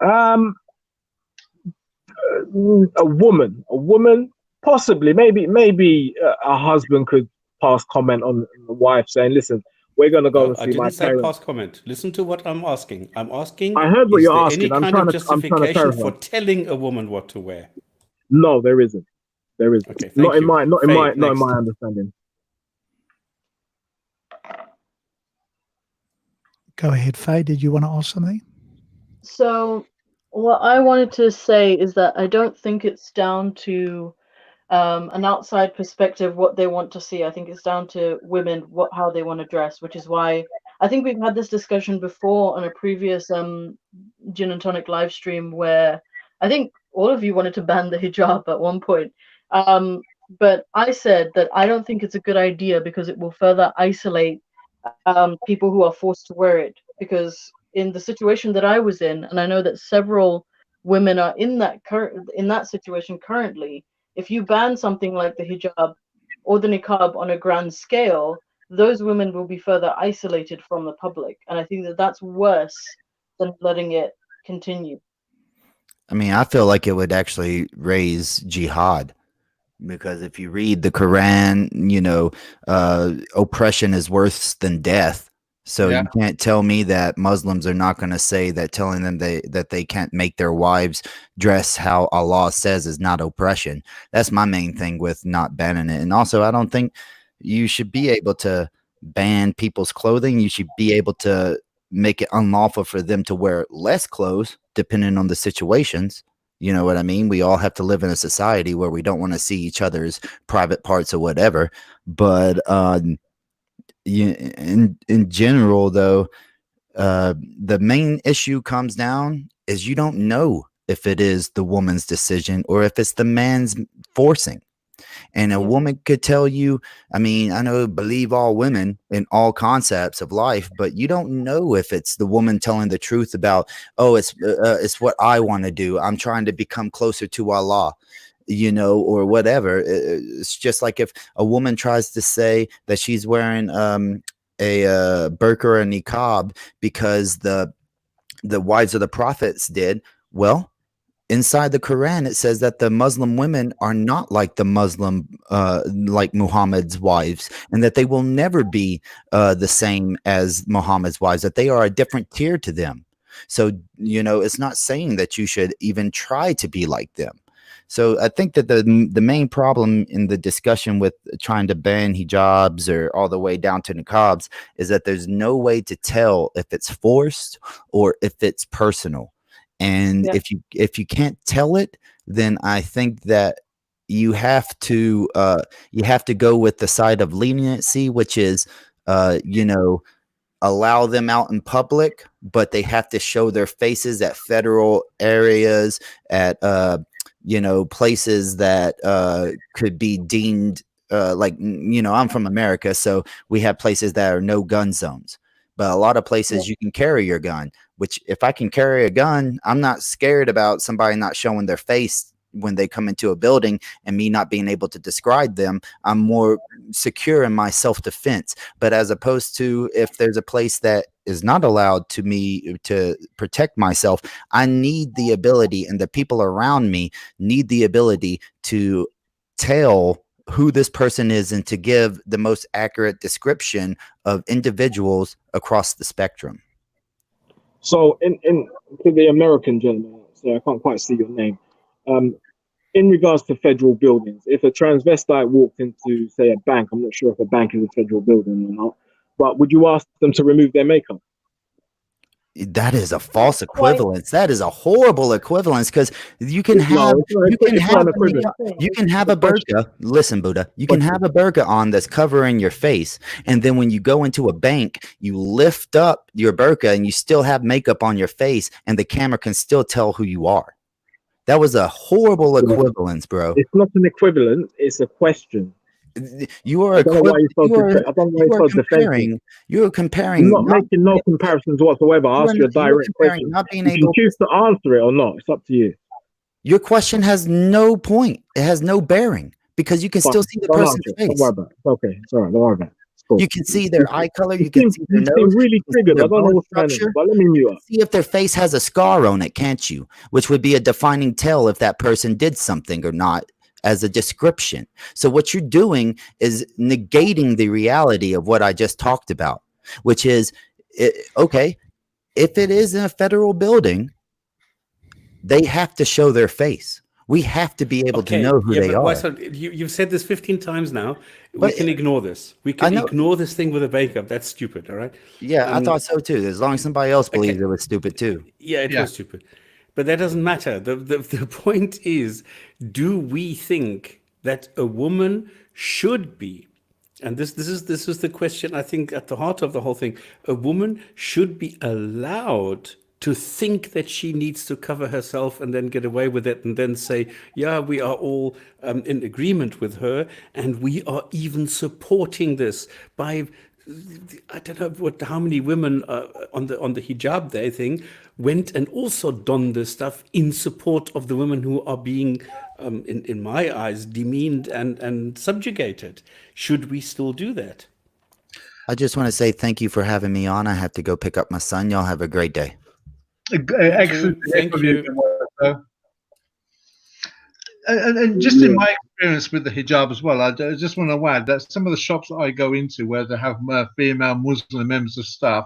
A woman, possibly, maybe a husband could pass comment on the wife saying, "Listen, we're gonna go and see my parents." I didn't say pass comment. Listen to what I'm asking. I'm asking. I heard what you're asking. Any kind of justification for telling a woman what to wear? No, there isn't. There isn't. Okay, not in my understanding. Go ahead, Faye. Did you want to ask something? So what I wanted to say is that I don't think it's down to an outside perspective what they want to see. I think it's down to women how they want to dress, which is why I think we've had this discussion before on a previous Gin and Tonic live stream where I think all of you wanted to ban the hijab at one point. But I said that I don't think it's a good idea because it will further isolate people who are forced to wear it. Because in the situation that I was in, and I know that several women are in that situation currently, if you ban something like the hijab or the niqab on a grand scale, those women will be further isolated from the public. And I think that that's worse than letting it continue. I mean, I feel like it would actually raise jihad, because if you read the Quran, oppression is worse than death. So Yeah. you can't tell me that Muslims are not going to say that telling them that they can't make their wives dress how Allah says is not oppression. That's my main thing with not banning it. And also, I don't think you should be able to ban people's clothing. You should be able to make it unlawful for them to wear less clothes depending on the situations. You know what I mean? We all have to live in a society where we don't want to see each other's private parts or whatever. But in general, though, the main issue comes down is you don't know if it is the woman's decision or if it's the man's forcing. And a woman could tell you, I mean, I know believe all women in all concepts of life, but you don't know if it's the woman telling the truth about, oh, it's what I want to do. I'm trying to become closer to Allah, or whatever. It's just like if a woman tries to say that she's wearing a burqa or a niqab because the wives of the prophets did. Well, inside the Quran, it says that the Muslim women are not like the like Muhammad's wives, and that they will never be the same as Muhammad's wives, that they are a different tier to them. So, it's not saying that you should even try to be like them. So I think that the main problem in the discussion with trying to ban hijabs or all the way down to niqabs is that there's no way to tell if it's forced or if it's personal. And if you can't tell it, then I think that you have to go with the side of leniency, which is allow them out in public, but they have to show their faces at federal areas, at places that could be deemed I'm from America, so we have places that are no gun zones. But a lot of places you can carry your gun, which if I can carry a gun, I'm not scared about somebody not showing their face when they come into a building and me not being able to describe them. I'm more secure in my self-defense. But as opposed to if there's a place that is not allowed to me to protect myself, I need the ability, and the people around me need the ability to tell who this person is and to give the most accurate description of individuals across the spectrum. So in to the American gentleman, so I can't quite see your name. In regards to federal buildings, if a transvestite walked into, say, a bank, I'm not sure if a bank is a federal building or not, but would you ask them to remove their makeup? That is a false equivalence. That is a horrible equivalence, because you can have a burqa. Listen, Buddha, you can have a burqa on that's covering your face, and then when you go into a bank, you lift up your burqa and you still have makeup on your face, and the camera can still tell who you are. That was a horrible equivalence, bro. It's not an equivalent. It's a question. You are comparing. You're comparing. I'm not making no comparisons whatsoever. I ask you a direct question. You can choose to answer it or not. It's up to you. Your question has no point. It has no bearing, because you can still see the person's face. Don't worry about it. Okay, it's all right. Don't worry about it. Cool. You can see their eye color. You can see their nose. You seem really triggered. I don't know what's going on, but let me mute up. See if their face has a scar on it, can't you? Which would be a defining tell if that person did something or not, as a description. So what you're doing is negating the reality of what I just talked about, which is, okay, if it is in a federal building, they have to show their face. We have to be able to know who they are. You've said this 15 times now. We can ignore this. We can ignore this thing with a makeup. That's stupid, all right? Yeah, I thought so too. As long as somebody else believes it was stupid too. Yeah, it was stupid. But that doesn't matter. The point is, do we think that a woman should be, and this is the question, I think, at the heart of the whole thing, a woman should be allowed to think that she needs to cover herself and then get away with it and then say, yeah, we are all in agreement with her and we are even supporting this by I don't know how many women on the hijab day thing went and also donned this stuff in support of the women who are being, in my eyes, demeaned and subjugated. Should we still do that? I just want to say thank you for having me on. I have to go pick up my son. Y'all have a great day. Excellent. Thank you. And just in my experience with the hijab as well, I just want to add that some of the shops that I go into where they have female Muslim members of staff,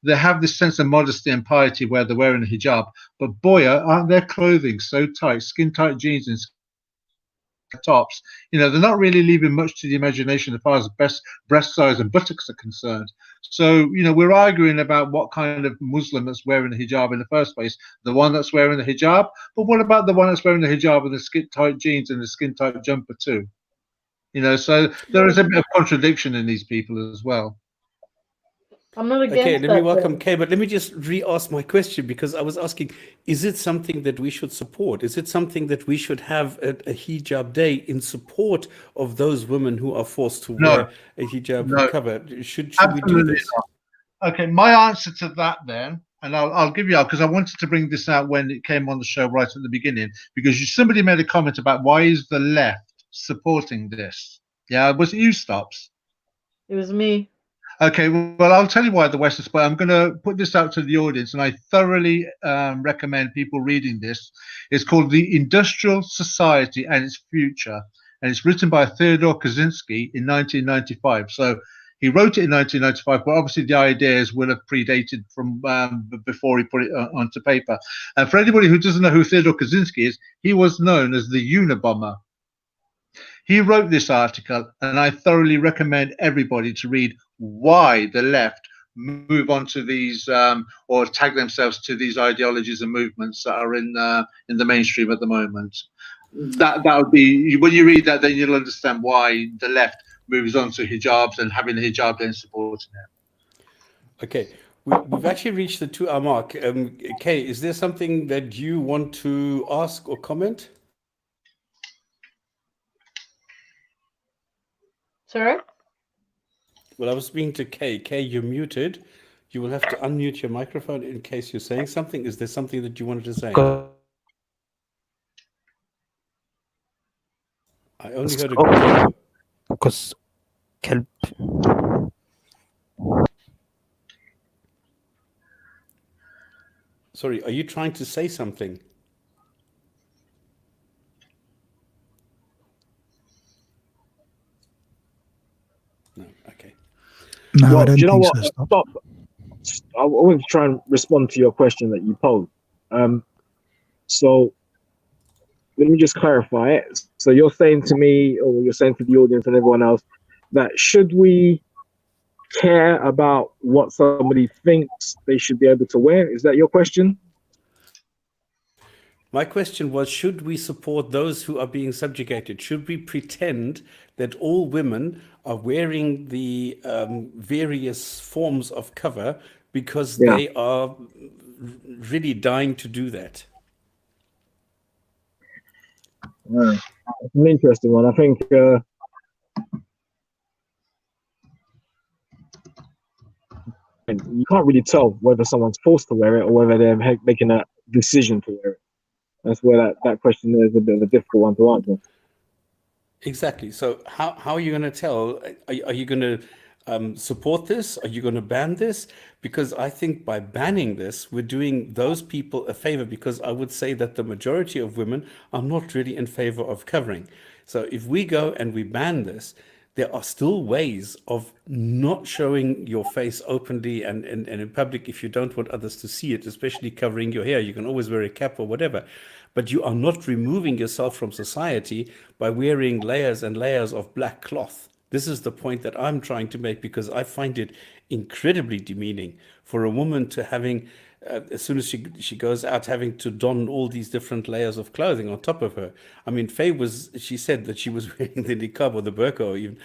they have this sense of modesty and piety where they're wearing a hijab. But boy, aren't their clothing so tight, skin tight jeans and tops. They're not really leaving much to the imagination as far as breast size and buttocks are concerned. So, we're arguing about what kind of Muslim that's wearing a hijab in the first place, the one that's wearing the hijab, but what about the one that's wearing the hijab and the skin tight jeans and the skin tight jumper too? So there is a bit of contradiction in these people as well. I'm not against Okay, let me that, welcome Kay, but let me just re-ask my question, because I was asking, is it something that we should support? Is it something that we should have a hijab day in support of those women who are forced to wear a hijab cover? Should we do this? Not. Okay, my answer to that then, and I'll give you out because I wanted to bring this out when it came on the show right at the beginning, because somebody made a comment about why is the left supporting this? Yeah, was it you, Stops? It was me. Okay, well, I'll tell you why the West is. But I'm going to put this out to the audience, and I thoroughly recommend people reading this. It's called "The Industrial Society and Its Future," and it's written by Theodore Kaczynski in 1995. So he wrote it in 1995, but obviously the ideas will have predated from before he put it onto paper. And for anybody who doesn't know who Theodore Kaczynski is, he was known as the Unabomber. He wrote this article, and I thoroughly recommend everybody to read why the left move on to these or tag themselves to these ideologies and movements that are in the mainstream at the moment. That would be, when you read that, then you'll understand why the left moves on to hijabs and having the hijab then supporting it. Okay, we've actually reached the 2-hour mark. Kay, is there something that you want to ask or comment? Sorry? Well, I was speaking to Kay. Kay, you're muted. You will have to unmute your microphone in case you're saying something. Is there something that you wanted to say? I only heard a because kelp. Sorry, are you trying to say something? No, okay. No, Well, I don't do you know think what? so. Stop. Stop. I want to try and respond to your question that you posed. So let me just clarify it. So you're saying to me, or you're saying to the audience and everyone else, that should we care about what somebody thinks they should be able to wear? Is that your question? My question was, should we support those who are being subjugated? Should we pretend that all women are wearing the various forms of cover because they are really dying to do that? That's an interesting one. I think you can't really tell whether someone's forced to wear it or whether they're making a decision to wear it. That's where that question is a bit of a difficult one to answer. Exactly. So how are you going to tell? Are you going to support this? Are you going to ban this? Because I think by banning this, we're doing those people a favor, because I would say that the majority of women are not really in favor of covering. So if we go and we ban this, there are still ways of not showing your face openly and in public if you don't want others to see it, especially covering your hair. You can always wear a cap or whatever, but you are not removing yourself from society by wearing layers and layers of black cloth. This is the point that I'm trying to make, because I find it incredibly demeaning for a woman to having, as soon as she goes out, having to don all these different layers of clothing on top of her. I mean, Faye she said that she was wearing the niqab or the burqa, or even,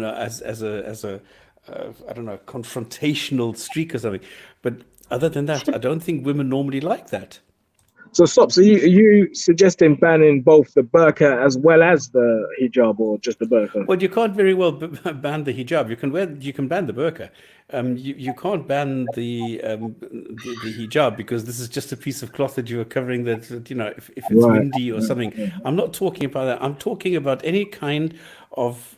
as a I don't know, confrontational streak or something. But other than that, I don't think women normally like that. So stop. So are you suggesting banning both the burqa as well as the hijab, or just the burqa? Well, you can't very well ban the hijab. You can ban the burqa. You can't ban the hijab, because this is just a piece of cloth that you are covering. That you know, if it's Right. windy or something. I'm not talking about that. I'm talking about any kind of